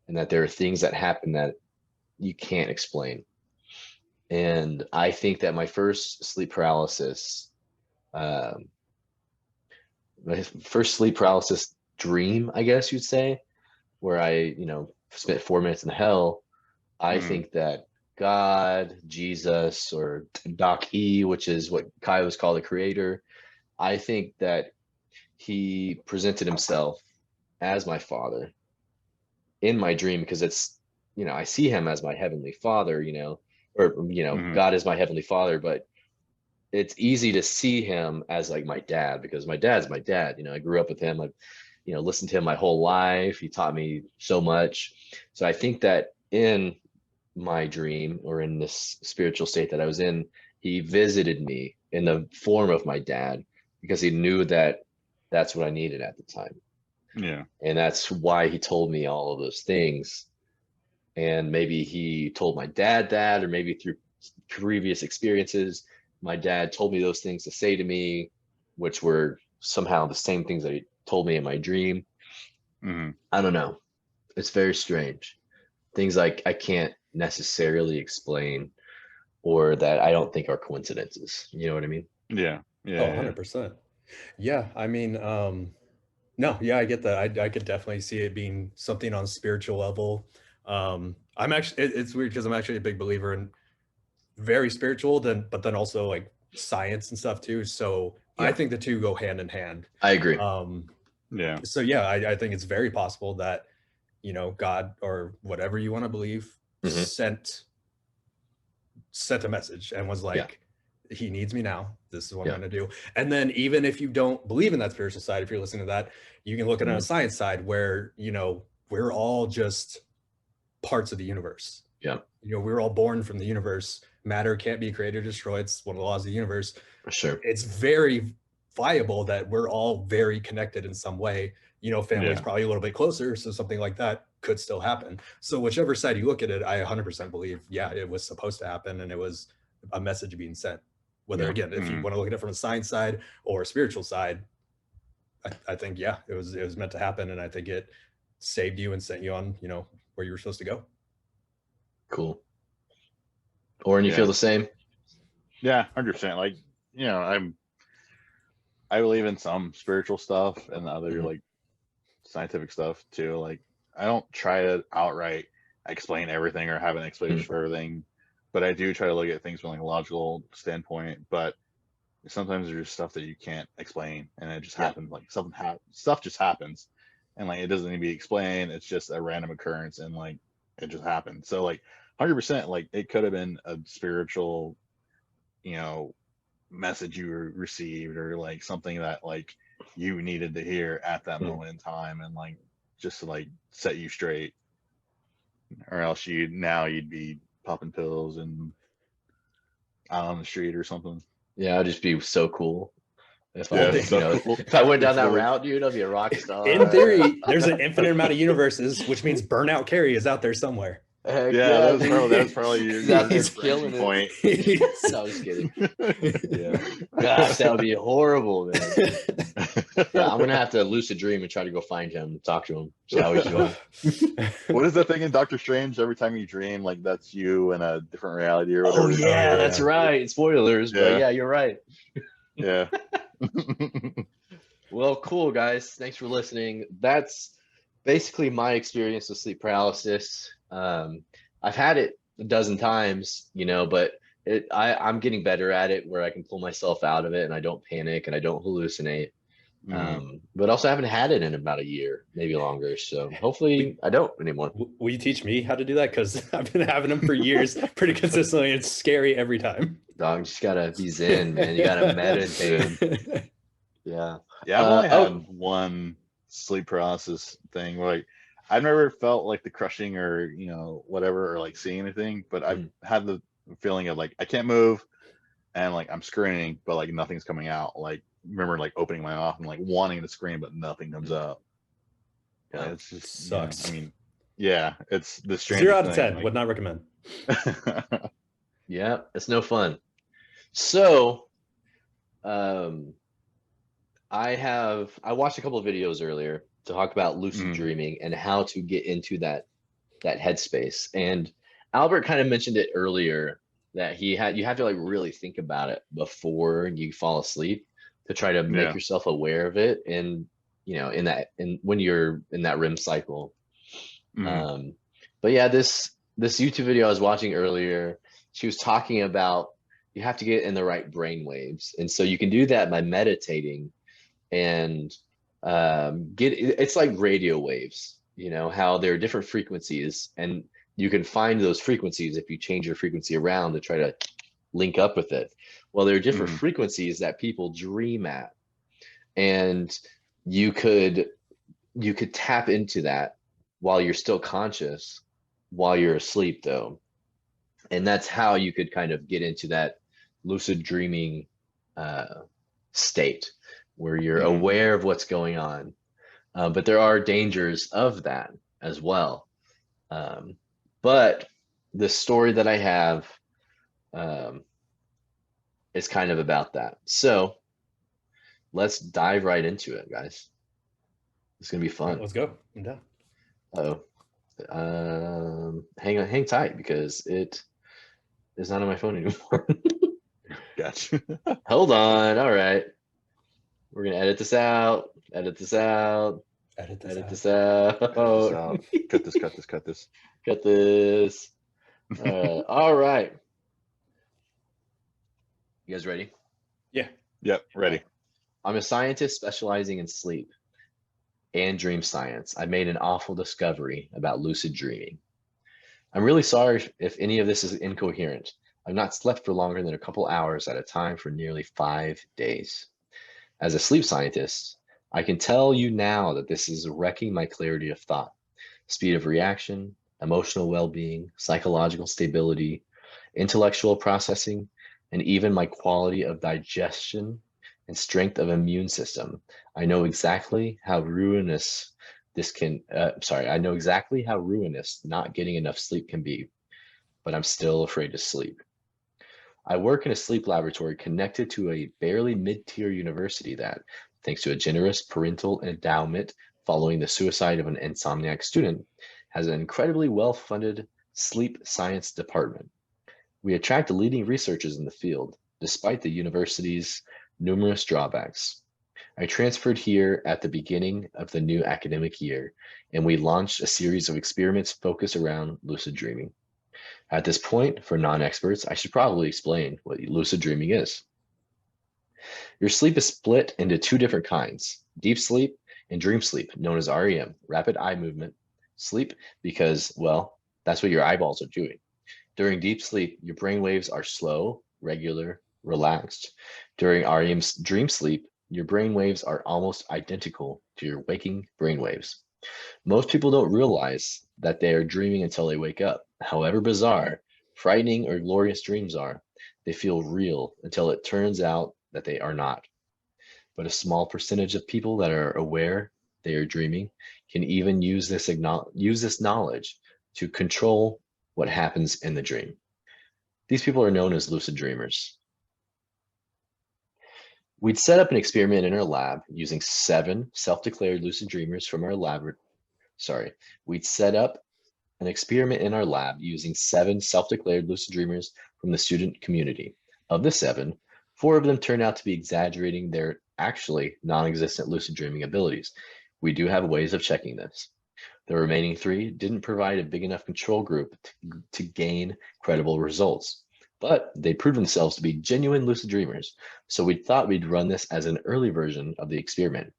S2: and that there are things that happen that you can't explain. And I think that my first sleep paralysis dream, I guess you'd say, where I, spent 4 minutes in hell, I think that God, Jesus, or Doc E, which is what Kai was called, the creator, I think that he presented himself as my father in my dream, because it's, I see him as my heavenly father, God is my heavenly father, but it's easy to see him as like my dad, because my dad's my dad. I grew up with him. I've, listened to him my whole life. He taught me so much. So I think that in my dream, or in this spiritual state that I was in, he visited me in the form of my dad, because he knew that that's what I needed at the time.
S1: Yeah.
S2: And that's why he told me all of those things. And maybe he told my dad that, or maybe through previous experiences, my dad told me those things to say to me, which were somehow the same things that he told me in my dream. I don't know. It's very strange. Things like I can't necessarily explain, or that I don't think are coincidences. You know what I mean?
S1: Yeah. Yeah.
S3: Oh,
S1: Yeah.
S3: 100%. Yeah, I mean, no, yeah, I get that. I could definitely see it being something on a spiritual level. I'm actually, it's weird because I'm actually a big believer in very spiritual, but then also like science and stuff too. So I
S2: Yeah.
S3: think the two go hand in hand.
S2: I agree.
S1: Yeah.
S3: So yeah, I think it's very possible that, you know, God or whatever you want to believe
S2: Mhm.
S3: sent a message and was like, he needs me now. This is what
S2: Yeah.
S3: I'm going to do. And then even if you don't believe in that spiritual side, if you're listening to that, you can look at it on a science side where, you know, we're all just parts of the universe.
S2: Yeah.
S3: You know, we're all born from the universe. Matter can't be created or destroyed. It's one of the laws of the universe.
S2: For sure.
S3: It's very viable that we're all very connected in some way. You know, family's
S1: Yeah.
S3: probably a little bit closer, so something like that could still happen. So whichever side you look at it, I 100% believe, yeah, it was supposed to happen and it was a message being sent. Whether, again, if you want to look at it from a science side or a spiritual side, I think, yeah, it was meant to happen, and I think it saved you and sent you on, you know, where you were supposed to go.
S2: Cool. Oren, you
S1: Yeah.
S2: feel the same?
S1: Yeah, 100%. Like, you know, I believe in some spiritual stuff and other like scientific stuff too. Like, I don't try to outright explain everything or have an explanation for everything, but I do try to look at things from like a logical standpoint. But sometimes there's just stuff that you can't explain, and it just happens. Like stuff just happens, and like it doesn't need to be explained. It's just a random occurrence, and like it just happened. So like 100%, like it could have been a spiritual, you know, message you received, or like something that like you needed to hear at that moment in time, and like just to like set you straight, or else you'd be popping pills and out on the street or something.
S2: Yeah, I'd just be so cool if
S1: Yeah,
S2: I,
S1: so
S2: you know,
S1: cool.
S2: if I went down that
S1: Before-
S2: route, dude, I'd be a rock star.
S3: In theory, there's an infinite amount of universes, which means Burnout Cary is out there somewhere.
S2: Heck
S1: Yeah,
S2: dude.
S1: that's probably your
S2: He's out there
S1: branching
S2: killing it.
S1: point.
S2: No, I'm just kidding. Yeah. Gosh, that would be horrible, man. Yeah, I'm gonna have to lucid dream and try to go find him, talk to him, see how he's doing.
S1: What is that thing in Doctor Strange? Every time you dream, like that's you in a different reality or whatever.
S2: Oh yeah, that's right. Spoilers, but yeah, you're right.
S1: Yeah.
S2: Well, cool guys. Thanks for listening. That's basically my experience with sleep paralysis. I've had it a dozen times, you know, but I'm getting better at it, where I can pull myself out of it and I don't panic and I don't hallucinate. But also I haven't had it in about a year, maybe longer. So hopefully I don't anymore.
S3: Will you teach me how to do that? Because I've been having them for years pretty consistently. It's scary every time.
S2: Dog, you just gotta be zen, man. You gotta meditate. Yeah.
S1: Yeah, I've only had one sleep paralysis thing. Like, I've never felt like the crushing or, you know, whatever, or like seeing anything, but I've had the feeling of like I can't move and like I'm screaming, but like nothing's coming out. Like, remember like opening my mouth and like wanting to scream, but nothing comes out. Yeah, it's just
S3: sucks.
S1: I mean, yeah, it's the strangest
S3: 0 out of
S1: thing.
S3: 10.
S1: Like,
S3: Would not recommend.
S2: Yeah, it's no fun. So, I watched a couple of videos earlier to talk about lucid dreaming and how to get into that headspace. And Albert kind of mentioned it earlier, that you have to like really think about it before you fall asleep to try to make yourself aware of it, and you know, when you're in that REM cycle. But yeah, this YouTube video I was watching earlier, she was talking about you have to get in the right brain waves, and so you can do that by meditating and it's like radio waves, you know, how there are different frequencies, and you can find those frequencies if you change your frequency around to try to link up with it. Well, there are different frequencies that people dream at, and you could tap into that while you're still conscious, while you're asleep though. And that's how you could kind of get into that lucid dreaming state, where you're aware of what's going on. But there are dangers of that as well. But the story that I have is kind of about that. So let's dive right into it, guys. It's gonna be fun.
S3: Let's go. I'm down.
S2: Hang tight because it is not on my phone anymore.
S1: Gotcha.
S2: Hold on. All right. We're gonna edit this out. Edit this out.
S3: Edit this
S2: Edit
S3: out.
S2: this out.
S1: Cut this out. Cut this, cut this, cut this.
S2: Cut this. All right. You guys ready?
S3: Yeah.
S1: Yep, ready.
S2: I'm a scientist specializing in sleep and dream science. I made an awful discovery about lucid dreaming. I'm really sorry if any of this is incoherent. I've not slept for longer than a couple hours at a time for nearly 5 days. As a sleep scientist, I can tell you now that this is wrecking my clarity of thought, speed of reaction, emotional well-being, psychological stability, intellectual processing, and even my quality of digestion and strength of immune system. I know exactly how ruinous I know exactly how ruinous not getting enough sleep can be, but I'm still afraid to sleep. I work in a sleep laboratory connected to a barely mid-tier university that, thanks to a generous parental endowment following the suicide of an insomniac student, has an incredibly well-funded sleep science department. We attract leading researchers in the field, despite the university's numerous drawbacks. I transferred here at the beginning of the new academic year, and we launched a series of experiments focused around lucid dreaming. At this point, for non-experts, I should probably explain what lucid dreaming is. Your sleep is split into two different kinds, deep sleep and dream sleep, known as REM, rapid eye movement sleep, because, well, that's what your eyeballs are doing. During deep sleep, your brain waves are slow, regular, relaxed. During REM's dream sleep, your brain waves are almost identical to your waking brain waves. Most people don't realize that they are dreaming until they wake up. However bizarre, frightening, or glorious dreams are, they feel real until it turns out that they are not. But a small percentage of people that are aware they are dreaming can even use this knowledge to control what happens in the dream. These people are known as lucid dreamers. We'd set up an experiment in our lab using 7 self-declared lucid dreamers from our We'd set up an experiment in our lab using 7 self-declared lucid dreamers from the student community. Of the 7, 4 of them turned out to be exaggerating their actually non-existent lucid dreaming abilities. We do have ways of checking this. The remaining 3 didn't provide a big enough control group to gain credible results, but they proved themselves to be genuine lucid dreamers, so we thought we'd run this as an early version of the experiment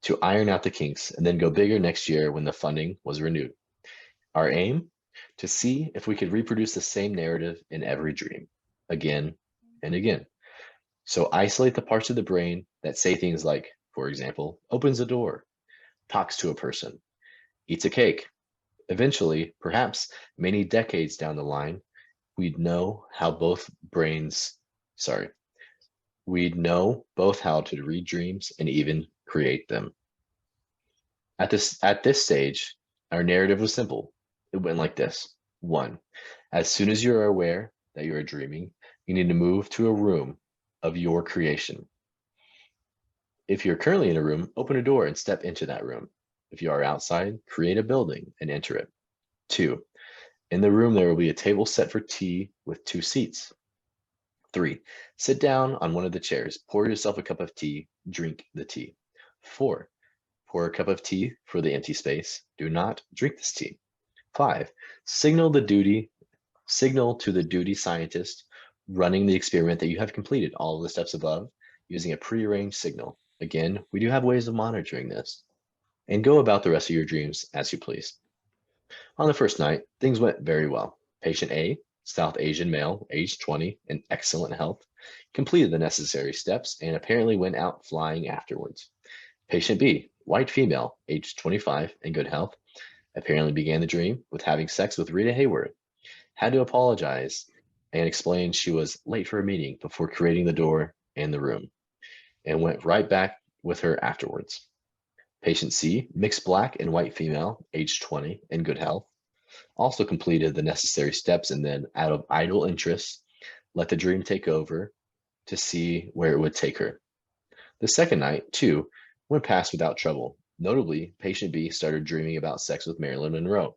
S2: to iron out the kinks and then go bigger next year when the funding was renewed. Our aim? To see if we could reproduce the same narrative in every dream, again and again. So isolate the parts of the brain that say things like, for example, opens a door, talks to a person, eats a cake. Eventually, perhaps many decades down the line, we'd know both how to read dreams and even create them. At this stage, our narrative was simple. It went like this. 1, as soon as you're aware that you are dreaming, you need to move to a room of your creation. If you're currently in a room, open a door and step into that room. If you are outside, create a building and enter it. 2, in the room there will be a table set for tea with 2 seats. 3, sit down on one of the chairs, pour yourself a cup of tea, drink the tea. 4, pour a cup of tea for the empty space. Do not drink this tea. 5, signal to the duty scientist running the experiment that you have completed all of the steps above using a prearranged signal. Again, we do have ways of monitoring this. And go about the rest of your dreams as you please. On the first night, things went very well. Patient A, South Asian male, age 20, in excellent health, completed the necessary steps and apparently went out flying afterwards. Patient B, white female, age 25, in good health, apparently began the dream with having sex with Rita Hayworth, had to apologize and explain she was late for a meeting before creating the door and the room, and went right back with her afterwards. Patient C, mixed black and white female, age 20, in good health, also completed the necessary steps and then, out of idle interest, let the dream take over to see where it would take her. The second night, too, went past without trouble. Notably, patient B started dreaming about sex with Marilyn Monroe.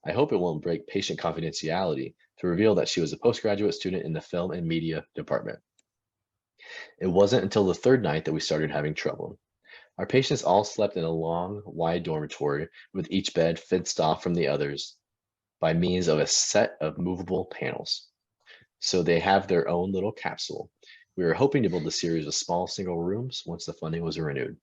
S2: I hope it won't break patient confidentiality to reveal that she was a postgraduate student in the film and media department. It wasn't until the third night that we started having trouble. Our patients all slept in a long, wide dormitory with each bed fenced off from the others by means of a set of movable panels. So they have their own little capsule. We were hoping to build a series of small single rooms once the funding was renewed.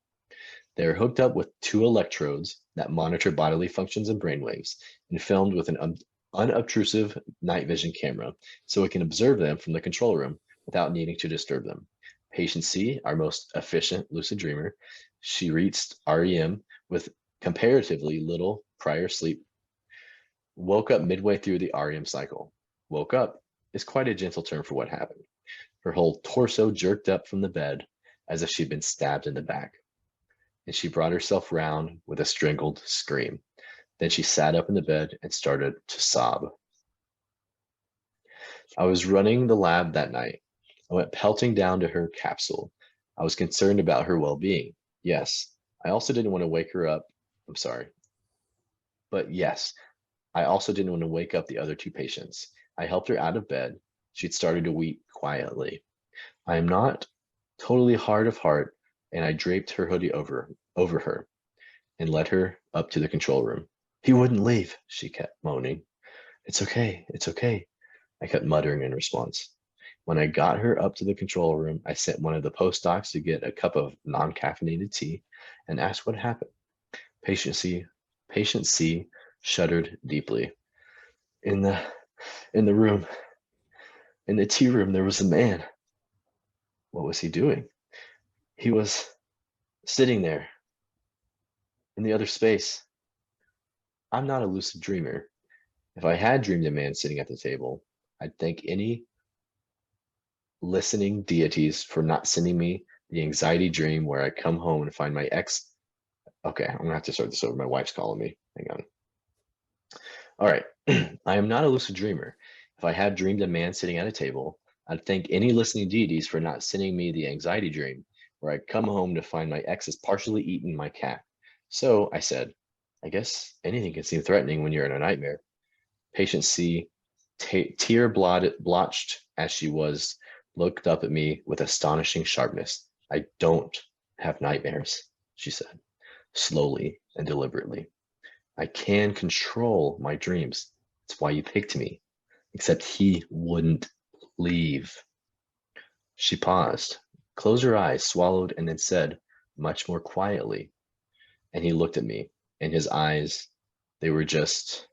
S2: They are hooked up with 2 electrodes that monitor bodily functions and brainwaves and filmed with an unobtrusive night vision camera so we can observe them from the control room without needing to disturb them. Patient C, our most efficient lucid dreamer, she reached REM with comparatively little prior sleep, woke up midway through the REM cycle. Woke up is quite a gentle term for what happened. Her whole torso jerked up from the bed as if she'd been stabbed in the back, and she brought herself round with a strangled scream. Then she sat up in the bed and started to sob. I was running the lab that night. I went pelting down to her capsule. I was concerned about her well-being. Yes, I also didn't want to wake her up. I'm sorry. But yes, I also didn't want to wake up the other 2 patients. I helped her out of bed. She'd started to weep quietly. I am not totally hard of heart, and I draped her hoodie over her and led her up to the control room. He wouldn't leave, she kept moaning. It's okay, I kept muttering in response. When I got her up to the control room, I sent one of the postdocs to get a cup of non-caffeinated tea and asked what happened. Patient C shuddered deeply. In the room, in the tea room, there was a man. What was he doing? He was sitting there in the other space. I'm not a lucid dreamer. If I had dreamed a man sitting at the table, I'd thank any listening deities for not sending me the anxiety dream where I come home and find my ex. Okay, I'm gonna have to start this over. My wife's calling me. Hang on. All right. I am not a lucid dreamer. If I had dreamed a man sitting at a table, I'd thank any listening deities for not sending me the anxiety dream where I'd come home to find my ex has partially eaten my cat. So I said, I guess anything can seem threatening when you're in a nightmare. Patient C, tear blotched as she was, looked up at me with astonishing sharpness. I don't have nightmares, she said, slowly and deliberately. I can control my dreams. That's why you picked me. Except he wouldn't leave. She paused, closed her eyes, swallowed, and then said, much more quietly. And he looked at me, and his eyes, they were just,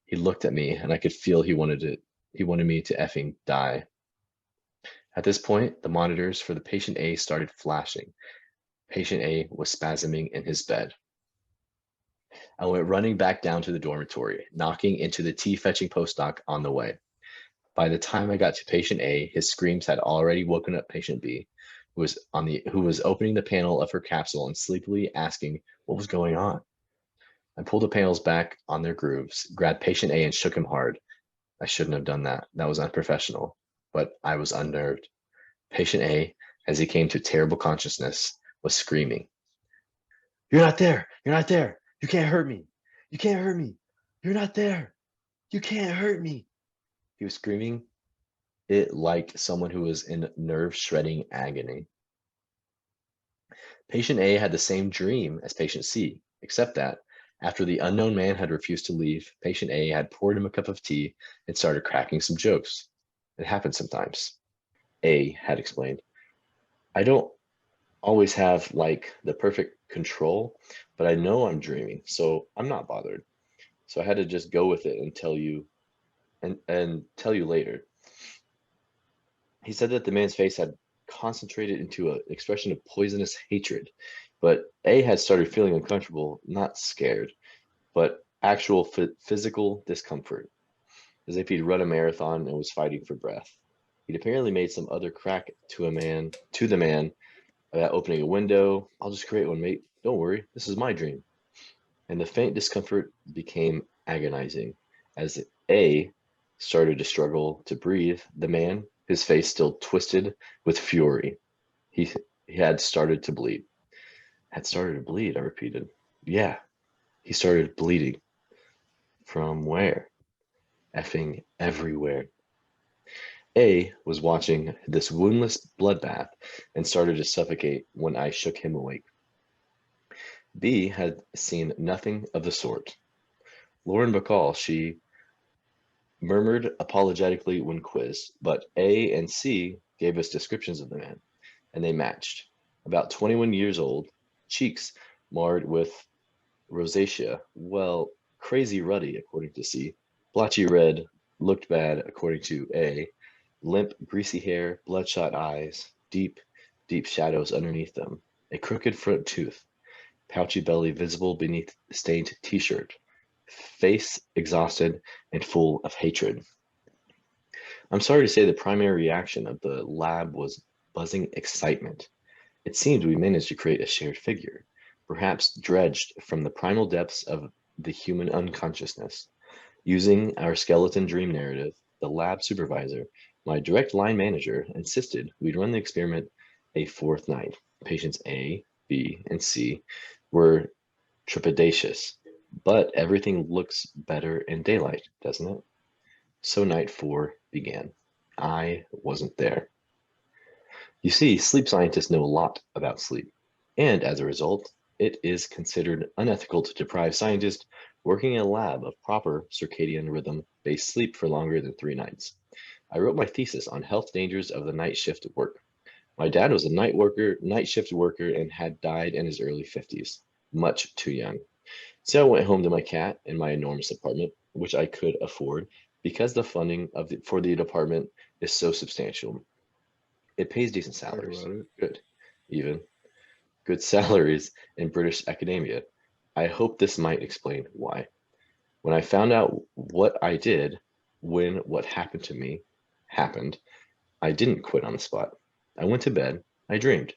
S2: he looked at me, and I could feel he wanted me to effing die. At this point, the monitors for the patient A started flashing. Patient A was spasming in his bed. I went running back down to the dormitory, knocking into the tea-fetching postdoc on the way. By the time I got to patient A, his screams had already woken up patient B, who was opening the panel of her capsule and sleepily asking what was going on. I pulled the panels back on their grooves, grabbed patient A and shook him hard. I shouldn't have done that. That was unprofessional, but I was unnerved. Patient A, as he came to terrible consciousness, was screaming. You're not there! You're not there! You can't hurt me! You can't hurt me! You're not there! You can't hurt me! He was screaming it like someone who was in nerve-shredding agony. Patient A had the same dream as patient C, except that, after the unknown man had refused to leave, patient A had poured him a cup of tea and started cracking some jokes. It happens sometimes. A had explained. I don't always have like the perfect control, but I know I'm dreaming, so I'm not bothered. So I had to just go with it and tell you later. He said that the man's face had concentrated into an expression of poisonous hatred, but A had started feeling uncomfortable, not scared, but actual physical discomfort, as if he'd run a marathon and was fighting for breath. He'd apparently made some other crack to the man about opening a window. I'll just create one, mate. Don't worry, this is my dream. And the faint discomfort became agonizing. As A started to struggle to breathe, the man, his face still twisted with fury, he had started to bleed. Had started to bleed, I repeated. Yeah, he started bleeding. From where? Effing everywhere. A was watching this woundless bloodbath and started to suffocate when I shook him awake. B had seen nothing of the sort. Lauren Bacall, she murmured apologetically when quizzed, but A and C gave us descriptions of the man, and they matched. About 21 years old, cheeks marred with rosacea, well, crazy ruddy, according to C, blotchy red, looked bad, according to A, limp, greasy hair, bloodshot eyes, deep, deep shadows underneath them, a crooked front tooth, pouchy belly visible beneath stained t-shirt, face exhausted and full of hatred. I'm sorry to say the primary reaction of the lab was buzzing excitement. It seemed we managed to create a shared figure, perhaps dredged from the primal depths of the human unconsciousness. Using our skeleton dream narrative, the lab supervisor, my direct line manager, insisted we'd run the experiment a fourth night. Patients A, B, and C were trepidatious, but everything looks better in daylight, doesn't it? So night 4 began. I wasn't there. You see, sleep scientists know a lot about sleep, and as a result, it is considered unethical to deprive scientists working in a lab of proper circadian rhythm-based sleep for longer than 3 nights. I wrote my thesis on health dangers of the night shift work. My dad was a night shift worker, and had died in his early 50s, much too young. So I went home to my cat in my enormous apartment, which I could afford because the funding for the department is so substantial. It pays decent salaries. Good. Even good salaries in British academia. I hope this might explain why. When I found out what I did when what happened to me happened, I didn't quit on the spot. I went to bed. I dreamed.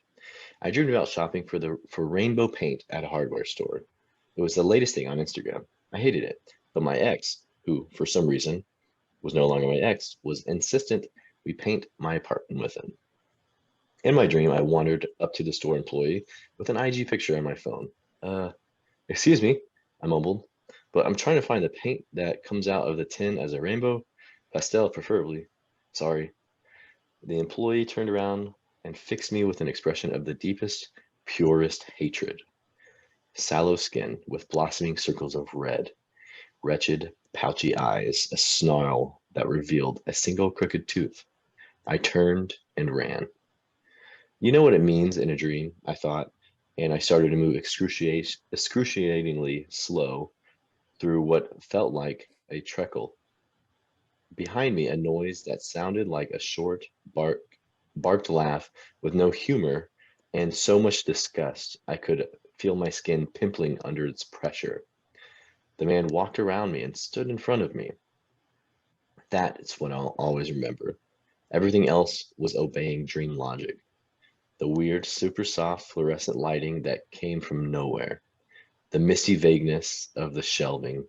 S2: I dreamed about shopping for rainbow paint at a hardware store. It was the latest thing on Instagram. I hated it, but my ex, who for some reason was no longer my ex, was insistent we paint my apartment with him. In my dream, I wandered up to the store employee with an IG picture on my phone. Excuse me, I mumbled, but I'm trying to find the paint that comes out of the tin as a rainbow, pastel preferably. Sorry. The employee turned around and fixed me with an expression of the deepest, purest hatred. Sallow skin with blossoming circles of red, wretched, pouchy eyes, a snarl that revealed a single crooked tooth. I turned and ran. You know what it means in a dream, I thought, and I started to move excruciatingly slow through what felt like a treacle. Behind me, a noise that sounded like a short, barked laugh with no humor and so much disgust I could feel my skin pimpling under its pressure. The man walked around me and stood in front of me. That is what I'll always remember. Everything else was obeying dream logic. The weird, super soft fluorescent lighting that came from nowhere, the misty vagueness of the shelving,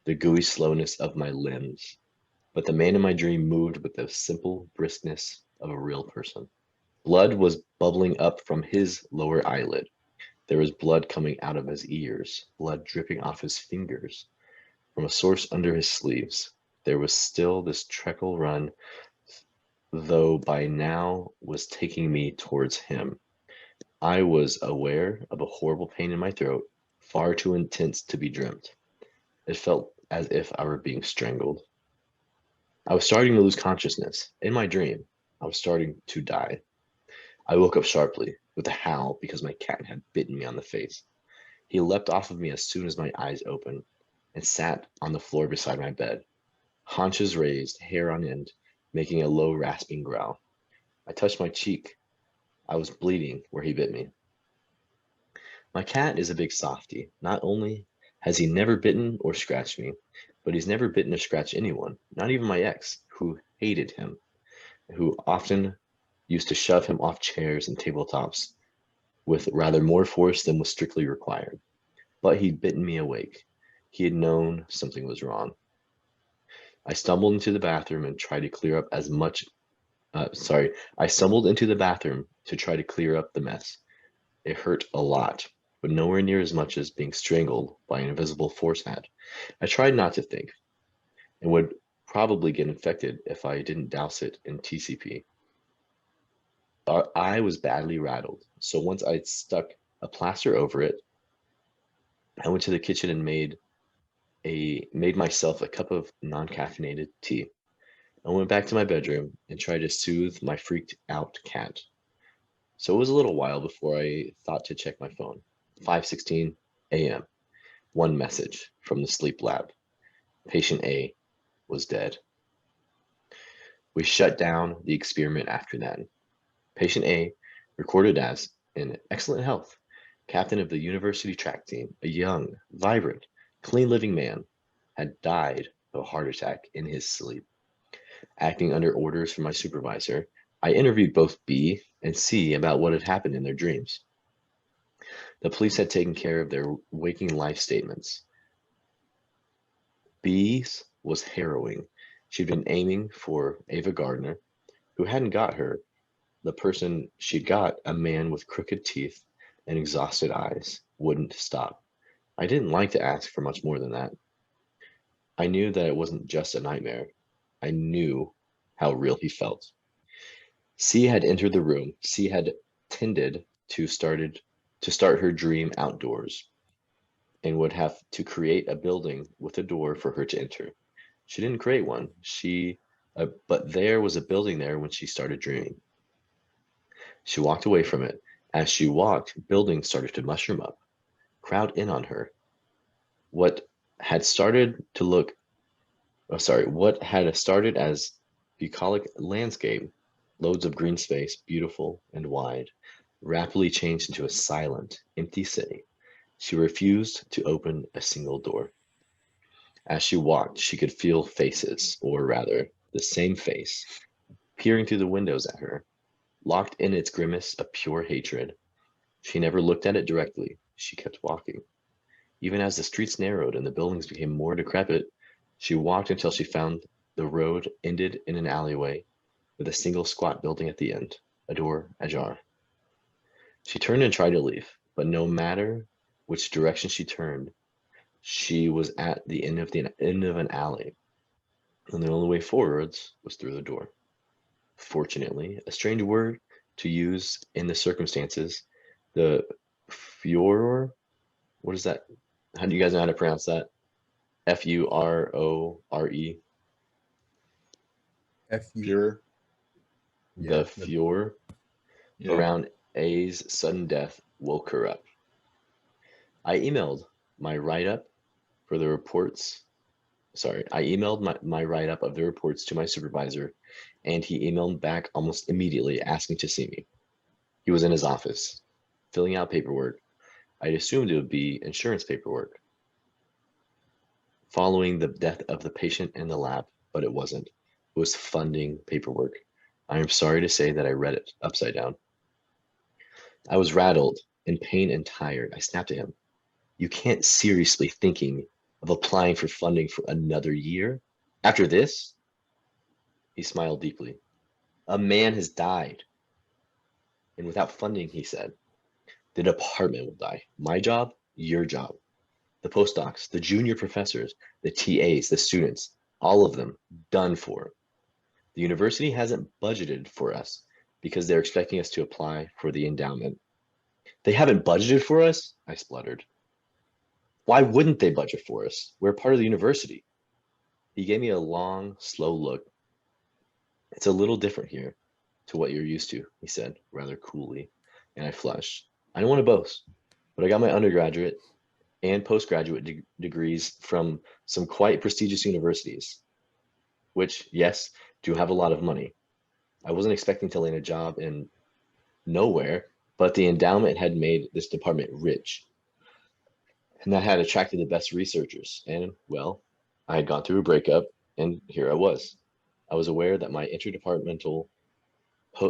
S2: the gooey slowness of my limbs. But the man in my dream moved with the simple briskness of a real person. Blood was bubbling up from his lower eyelid. There was blood coming out of his ears, blood dripping off his fingers. From a source under his sleeves, there was still this trickle run, though by now was taking me towards him. I was aware of a horrible pain in my throat, far too intense to be dreamt. It felt as if I were being strangled. I was starting to lose consciousness. In my dream, I was starting to die. I woke up sharply, with a howl because my cat had bitten me on the face. He leapt off of me as soon as my eyes opened, and sat on the floor beside my bed, haunches raised, hair on end, making a low rasping growl. I touched my cheek. I was bleeding where he bit me. My cat is a big softy. Not only has he never bitten or scratched me, but he's never bitten or scratched anyone, not even my ex, who hated him, who often used to shove him off chairs and tabletops. with rather more force than was strictly required. But he'd bitten me awake. He had known something was wrong. I stumbled into the bathroom and tried to clear up as much. I stumbled into the bathroom to try to clear up the mess. It hurt a lot, but nowhere near as much as being strangled by an invisible force had. I tried not to think, and would probably get infected if I didn't douse it in TCP. I was badly rattled, so once I'd stuck a plaster over it, I went to the kitchen and made myself a cup of non-caffeinated tea. I went back to my bedroom and tried to soothe my freaked out cat. So it was a little while before I thought to check my phone. 5:16 a.m. One message from the sleep lab. Patient A was dead. We shut down the experiment after that. Patient A, recorded as in excellent health, captain of the university track team, a young, vibrant, clean-living man, had died of a heart attack in his sleep. Acting under orders from my supervisor, I interviewed both B and C about what had happened in their dreams. The police had taken care of their waking life statements. B's was harrowing. She'd been aiming for Ava Gardner, who hadn't got her. The person she'd got, a man with crooked teeth and exhausted eyes, wouldn't stop. I didn't like to ask for much more than that. I knew that it wasn't just a nightmare. I knew how real he felt. C had entered the room. C had tended to start her dream outdoors and would have to create a building with a door for her to enter. She didn't create one. But there was a building there when she started dreaming. She walked away from it. As she walked, buildings started to mushroom up, crowd in on her. What had started as bucolic landscape, loads of green space, beautiful and wide, rapidly changed into a silent, empty city. She refused to open a single door. As she walked, she could feel faces, or rather, the same face, peering through the windows at her, locked in its grimace of pure hatred. She never looked at it directly. She kept walking. Even as the streets narrowed and the buildings became more decrepit, she walked until she found the road ended in an alleyway with a single squat building at the end, a door ajar. She turned and tried to leave, but no matter which direction she turned, she was at the end of an alley, and the only way forwards was through the door. Fortunately, a strange word to use in the circumstances, the furor, what is that? How do you guys know how to pronounce that? Furore.
S1: Pure.
S2: The furor
S1: Yeah.
S2: around A's sudden death woke her up. I emailed my write-up for the reports. I emailed my write-up of the reports to my supervisor, and he emailed back almost immediately asking to see me. He was in his office, filling out paperwork. I'd assumed it would be insurance paperwork, following the death of the patient in the lab, but it wasn't. It was funding paperwork. I am sorry to say that I read it upside down. I was rattled, in pain and tired. I snapped at him. You can't seriously thinking of applying for funding for another year? After this? He smiled deeply. A man has died. And without funding, he said, the department will die. My job, your job. The postdocs, the junior professors, the TAs, the students, all of them done for. The university hasn't budgeted for us because they're expecting us to apply for the endowment. They haven't budgeted for us? I spluttered. Why wouldn't they budget for us? We're part of the university. He gave me a long, slow look. It's a little different here to what you're used to, he said, rather coolly, and I flushed. I don't want to boast, but I got my undergraduate and postgraduate degrees from some quite prestigious universities, which, yes, do have a lot of money. I wasn't expecting to land a job in nowhere, but the endowment had made this department rich, and that had attracted the best researchers. And, well, I had gone through a breakup, and here I was. I was aware that my interdepartmental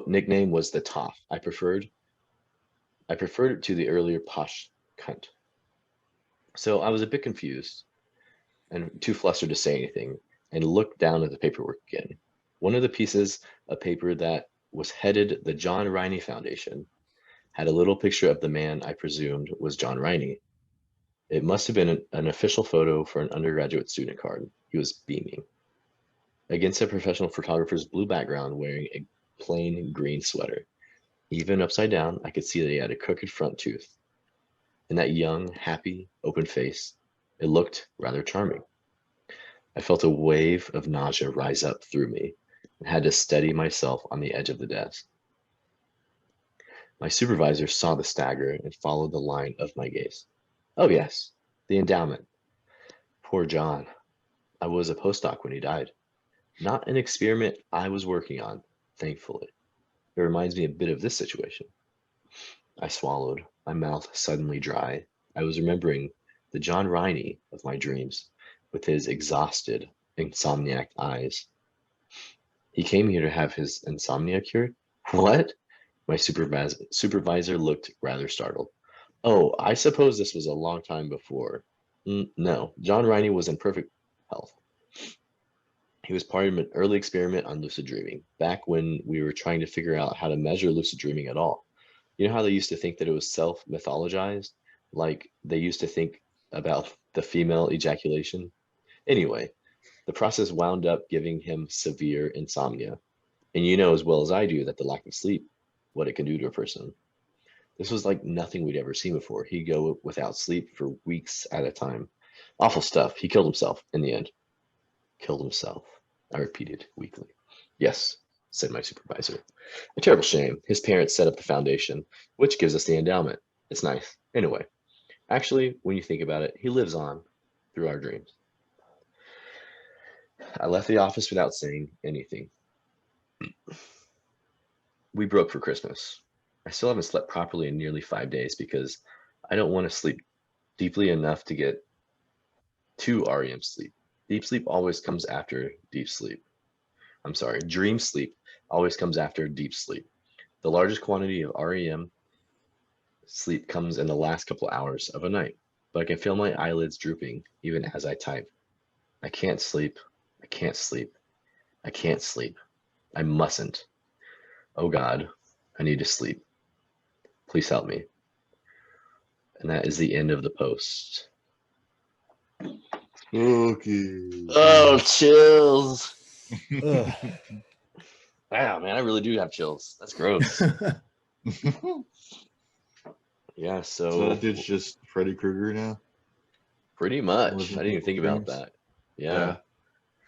S2: nickname was the Toff. I preferred I preferred it to the earlier posh cunt. So I was a bit confused and too flustered to say anything, and looked down at the paperwork again. One of the pieces of paper that was headed the John Riney Foundation had a little picture of the man I presumed was John Riney. It must have been an official photo for an undergraduate student card. He was beaming against a professional photographer's blue background, wearing a plain green sweater. Even upside down, I could see that he had a crooked front tooth. In that young, happy, open face, it looked rather charming. I felt a wave of nausea rise up through me and had to steady myself on the edge of the desk. My supervisor saw the stagger and followed the line of my gaze. Oh yes, the endowment. Poor John. I was a postdoc when he died. Not an experiment I was working on, thankfully. It reminds me a bit of this situation. I swallowed, my mouth suddenly dry. I was remembering the John Riney of my dreams with his exhausted, insomniac eyes. He came here to have his insomnia cured? What? My supervisor looked rather startled. Oh, I suppose this was a long time before. No, John Riney was in perfect health. He was part of an early experiment on lucid dreaming, back when we were trying to figure out how to measure lucid dreaming at all. You know how they used to think that it was self-mythologized? Like they used to think about the female ejaculation? Anyway, the process wound up giving him severe insomnia. And you know as well as I do that the lack of sleep, what it can do to a person. This was like nothing we'd ever seen before. He'd go without sleep for weeks at a time. Awful stuff. He killed himself in the end. Killed himself, I repeated weakly. Yes, said my supervisor. A terrible shame. His parents set up the foundation, which gives us the endowment. It's nice. Anyway, actually, when you think about it, he lives on through our dreams. I left the office without saying anything. We broke for Christmas. I still haven't slept properly in nearly 5 days because I don't want to sleep deeply enough to get to REM sleep. Deep sleep always comes after deep sleep. I'm sorry, dream sleep always comes after deep sleep. The largest quantity of REM sleep comes in the last couple hours of a night, but I can feel my eyelids drooping even as I type. I can't sleep. I can't sleep. I can't sleep. I mustn't. Oh God, I need to sleep. Please help me. And that is the end of the post.
S1: Okay.
S2: Oh, chills. Wow, man, I really do have chills. That's gross. Yeah,
S1: So that dude's just Freddy Krueger now?
S2: pretty much. I
S1: Living
S2: didn't even think about
S1: dreams.
S2: that. Yeah.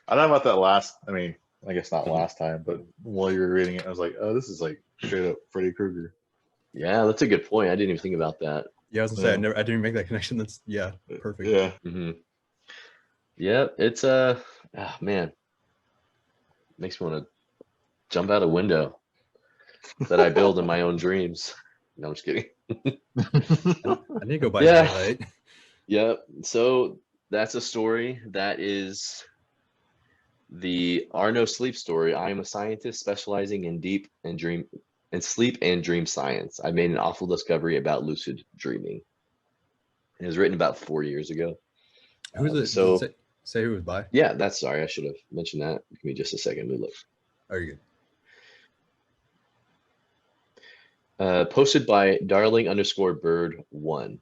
S1: I don't know about that last, I guess not last time, but while you were reading it, I was like, oh, this is like straight up Freddy Krueger.
S2: Yeah, that's a good point. I didn't even think about that.
S3: Yeah, I was gonna say I didn't make that connection. That's perfect.
S1: Yeah.
S2: Mm-hmm. Yeah, it's man, makes me want to jump out a window that I build in my own dreams. No, I'm just kidding.
S3: I need to go buy
S2: Yeah.
S3: some light.
S2: Yep. So that's a story. That is the Are No Sleep story. I am a scientist specializing in sleep and dream science. I made an awful discovery about lucid dreaming. It was written about 4 years ago.
S3: Who is it?
S2: So
S3: say who it was by?
S2: yeah, that's sorry. I should have mentioned that. Give me just a second. Let me look.
S3: Are you
S2: good? Posted by darling_bird1.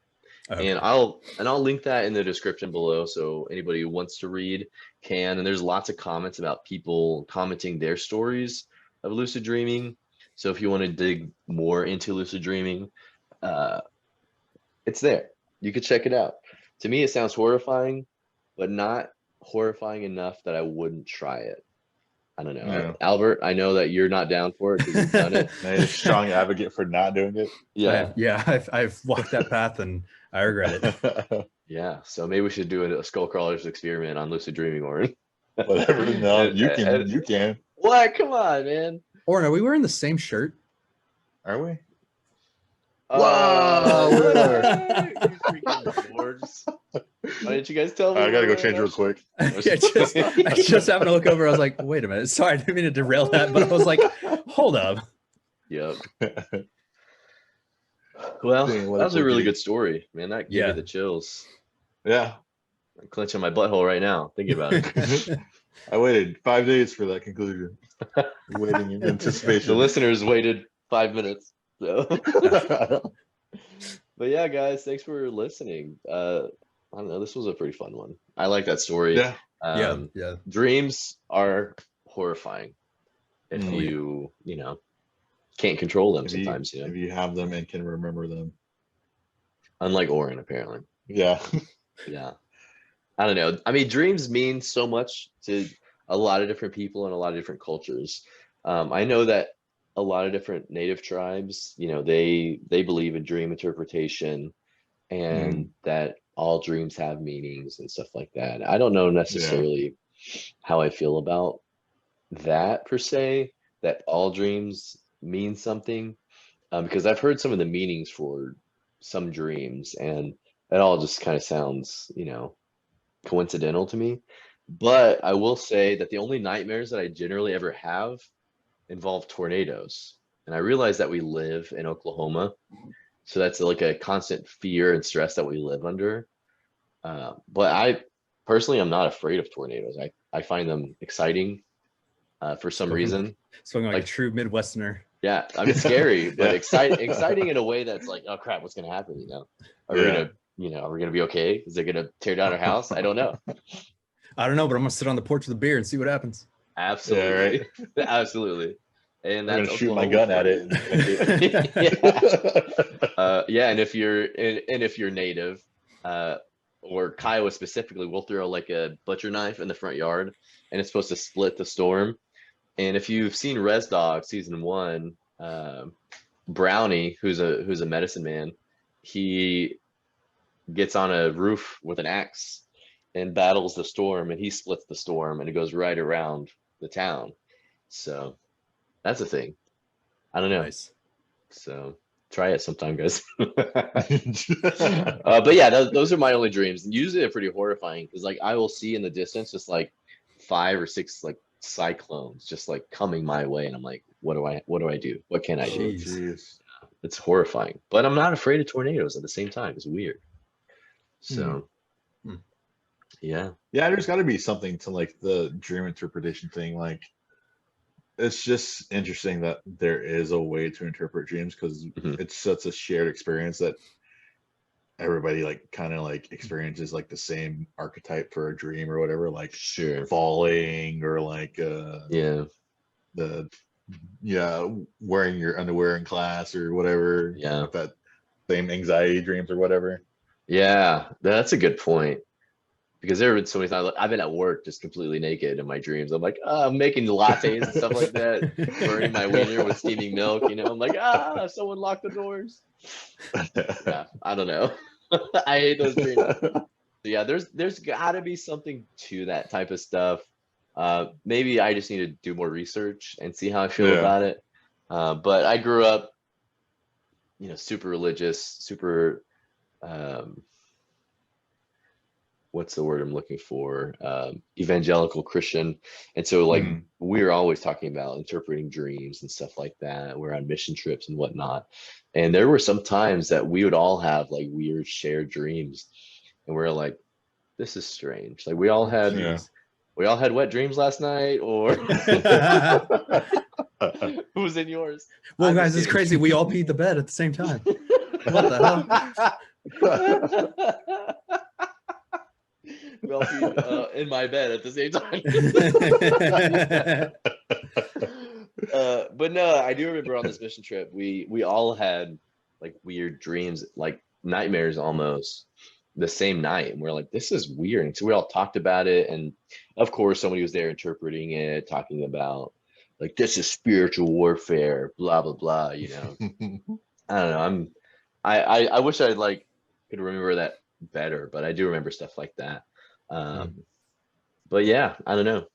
S3: Okay.
S2: And I'll link that in the description below, so anybody who wants to read can. And there's lots of comments about people commenting their stories of lucid dreaming. So if you want to dig more into lucid dreaming, it's there. You could check it out. To me, it sounds horrifying, but not horrifying enough that I wouldn't try it. I don't know.
S1: Yeah.
S2: Albert, I know that you're not down for it because you've done it.
S1: I'm a strong advocate for not doing it.
S2: Yeah.
S3: I've walked that path and I regret it.
S2: Yeah. So maybe we should do a skull crawlers experiment on lucid dreaming, Oren.
S1: Whatever. No, you can.
S2: What? Come on, man.
S3: Oren, are we wearing the same shirt?
S1: Are we?
S2: Whoa!
S1: we
S2: You freaking lords. Why didn't you guys tell me?
S1: I gotta go
S2: we're
S1: change
S2: wearing
S1: real quick.
S3: I just happened to look over. I was like, wait a minute. Sorry, I didn't mean to derail that, but I was like, hold up.
S2: Yep. Well,
S1: Seeing what
S2: that
S1: it
S2: was a
S1: could
S2: really
S1: be.
S2: good story, man. That gave me
S3: Yeah.
S2: the chills.
S1: Yeah.
S2: I'm clenching my butthole right now thinking about it.
S1: I waited 5 days for that conclusion. Waiting in
S2: The
S1: anticipation.
S2: listeners waited 5 minutes. So, but yeah, guys, thanks for listening. I don't know, this was a pretty fun one. I like that story.
S1: Yeah.
S3: Yeah.
S2: Dreams are horrifying if
S1: Mm.
S2: you know, can't control them
S1: If you
S2: sometimes,
S1: if you have them and can remember them.
S2: unlike Oren, apparently.
S1: Yeah.
S2: Yeah. I don't know. I mean, dreams mean so much to a lot of different people and a lot of different cultures. I know that a lot of different native tribes, they believe in dream interpretation and that all dreams have meanings and stuff like that. I don't know necessarily how I feel about that per se, that all dreams mean something, because I've heard some of the meanings for some dreams, and it all just kind of sounds, coincidental to me. But I will say that the only nightmares that I generally ever have involve tornadoes. And I realize that we live in Oklahoma, so that's like a constant fear and stress that we live under. But I personally, I'm not afraid of tornadoes. I find them exciting for some reason.
S3: Spoken like a
S2: Like,
S3: true Midwesterner.
S2: yeah, I mean, scary, but
S1: Yeah.
S2: exciting in a way that's like, oh crap, what's gonna happen? Are we gonna be okay? Is it gonna tear down our house? I don't know.
S3: I don't know, but I'm gonna sit on the porch with a beer and see what happens.
S2: Absolutely, absolutely. And
S1: I'm
S2: that's
S1: gonna shoot my
S2: Oklahoma
S1: gun at
S2: for
S1: it.
S2: you. Yeah, and if you're native, or Kiowa specifically, we'll throw like a butcher knife in the front yard, and it's supposed to split the storm. And if you've seen Res Dog season 1, Brownie, who's a medicine man, he gets on a roof with an axe and battles the storm, and he splits the storm, and it goes right around the town. So that's a thing. I don't know.
S3: Nice.
S2: So try it sometime, guys. But yeah, those are my only dreams, and usually they're pretty horrifying because like I will see in the distance just like 5 or 6 like cyclones just like coming my way, and I'm like, what do I do? What can I do?
S1: Oh, jeez.
S2: It's horrifying, but I'm not afraid of tornadoes at the same time. It's weird. So yeah.
S1: Yeah, there's got to be something to like the dream interpretation thing. Like, it's just interesting that there is a way to interpret dreams because it's such a shared experience that everybody like kind of like experiences like the same archetype for a dream or whatever, like
S2: Sure.
S1: falling or like
S2: Yeah.
S1: wearing your underwear in class or whatever.
S2: Yeah.
S1: Like that same anxiety dreams or whatever.
S2: Yeah, that's a good point. Because there have been so many times I've been at work just completely naked in my dreams. I'm like, I'm making lattes and stuff like that, burning my wiener with steaming milk. I'm like, someone lock the doors. Yeah, I don't know. I hate those dreams. So yeah, there's got to be something to that type of stuff. Maybe I just need to do more research and see how I feel about it. But I grew up, super religious, super. What's the word I'm looking for? Evangelical Christian. And so like we were always talking about interpreting dreams and stuff like that. We're on mission trips and whatnot. And there were some times that we would all have like weird shared dreams. And we're like, this is strange. Like we all had wet dreams last night, or who's in yours?
S3: Well, guys, it's crazy. We all peed the bed at the same time. What the hell?
S2: We all peed in my bed at the same time. But no, I do remember on this mission trip, we all had like weird dreams, like nightmares almost the same night. And we're like, this is weird. And so we all talked about it. And of course, somebody was there interpreting it, talking about like, this is spiritual warfare, blah, blah, blah, I don't know. I wish I like could remember that better, but I do remember stuff like that. But yeah, I don't know.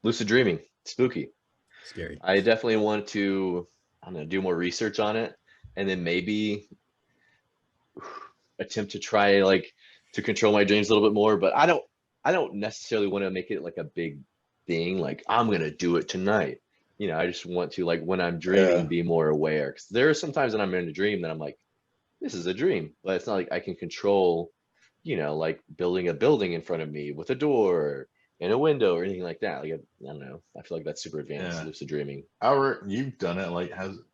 S2: Lucid dreaming, spooky,
S3: scary.
S2: I definitely want to, I don't know, do more research on it, and then maybe attempt to try like to control my dreams a little bit more. But I don't necessarily want to make it like a big thing. Like I'm gonna do it tonight. I just want to like when I'm dreaming be more aware. Because there are some times that I'm in a dream that I'm like, this is a dream, but it's not like I can control, like building a building in front of me with a door and a window or anything like that. Like, I don't know. I feel like that's super advanced,
S1: Yeah.
S2: lucid dreaming.
S1: Albert, you've done it. Like,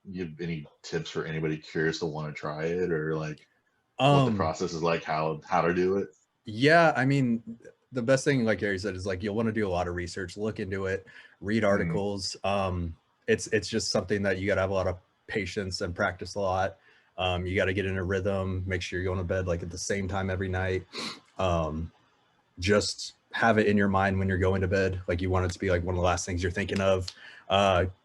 S1: you have any tips for anybody curious to want to try it, or like what the process is like, how to do it?
S3: Yeah, I mean, the best thing, like Cary said, is like you'll want to do a lot of research, look into it, read articles. It's just something that you got to have a lot of patience and practice a lot. You got to get in a rhythm, make sure you're going to bed like at the same time every night. Just have it in your mind when you're going to bed. Like you want it to be like one of the last things you're thinking of.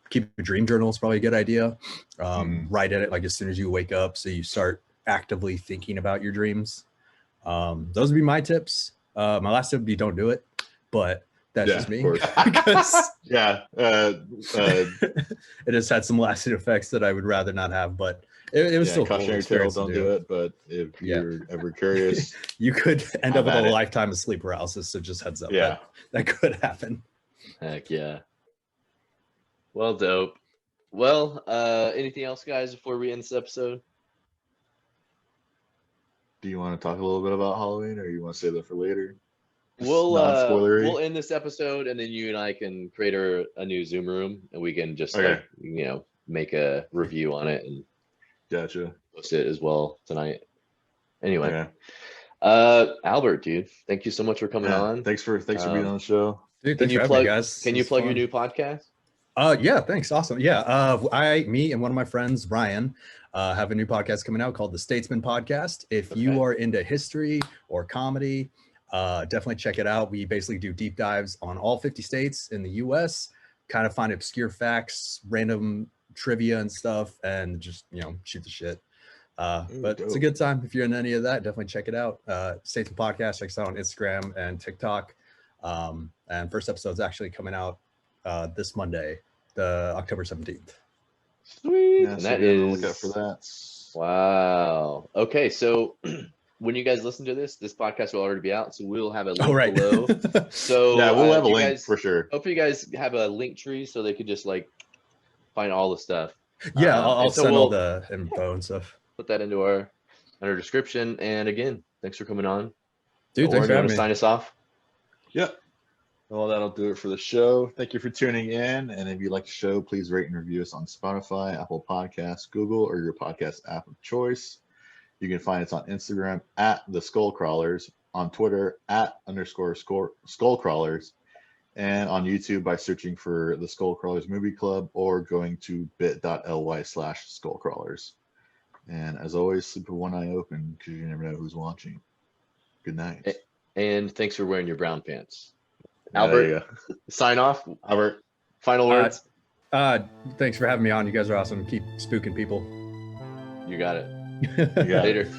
S3: Keep a dream journal is probably a good idea. Write in it like as soon as you wake up, so you start actively thinking about your dreams. Those would be my tips. My last tip would be don't do it, but that's just me. Because it has had some lasting effects that I would rather not have, but it was still cool.
S1: Cautionary tale, don't do it, but if you're ever curious,
S3: you could end up with a lifetime of sleep paralysis, so just heads up.
S1: Yeah,
S3: that could happen.
S2: Heck yeah. Well, dope. Well, anything else, guys, before we end this episode?
S1: Do you want to talk a little bit about Halloween, or you want to save that for later?
S2: We'll end this episode, and then you and I can create a new Zoom room, and we can just make a review on it and post it as well tonight. Anyway, Albert, dude, thank you so much for coming on.
S1: Thanks for being on the show.
S3: Dude, thanks for having me, guys.
S2: Can you plug your new podcast?
S3: Yeah, thanks. Awesome. Yeah. Me and one of my friends, Ryan, have a new podcast coming out called the Statesman Podcast. If you are into history or comedy, definitely check it out. We basically do deep dives on all 50 states in the US, kind of find obscure facts, random trivia and stuff, and just, shoot the shit. But it's a good time. If you're in any of that, definitely check it out. Statesman Podcast, check us out on Instagram and TikTok. And first episode's actually coming out this Monday, the October 17th.
S2: Sweet.
S1: Yeah,
S2: and
S1: so
S2: that
S1: look out for that.
S2: Wow. Okay, so when you guys listen to this podcast will already be out, so we'll have a link below. So
S1: yeah, we'll have a link for sure.
S2: Hopefully you guys have a link tree so they could just like find all the stuff.
S3: Yeah, I'll send all the info and stuff.
S2: Put that into our description. And again, thanks for coming on.
S3: Dude, thanks for having me.
S2: Sign us off.
S1: Yep. Well, that'll do it for the show. Thank you for tuning in. And if you like the show, please rate and review us on Spotify, Apple Podcasts, Google, or your podcast app of choice. You can find us on Instagram at the Skull Crawlers, on Twitter at _Skull Crawlers, and on YouTube by searching for the Skull Crawlers Movie Club or going to bit.ly/Skull Crawlers. And as always, sleep with one eye open because you never know who's watching. Good night.
S2: And thanks for wearing your brown pants. Albert, sign off.
S1: Albert,
S2: final words.
S3: Thanks for having me on. You guys are awesome. Keep spooking people.
S2: You got it.
S1: You got
S2: Later.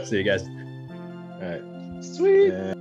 S3: See you guys.
S1: All right.
S2: Sweet.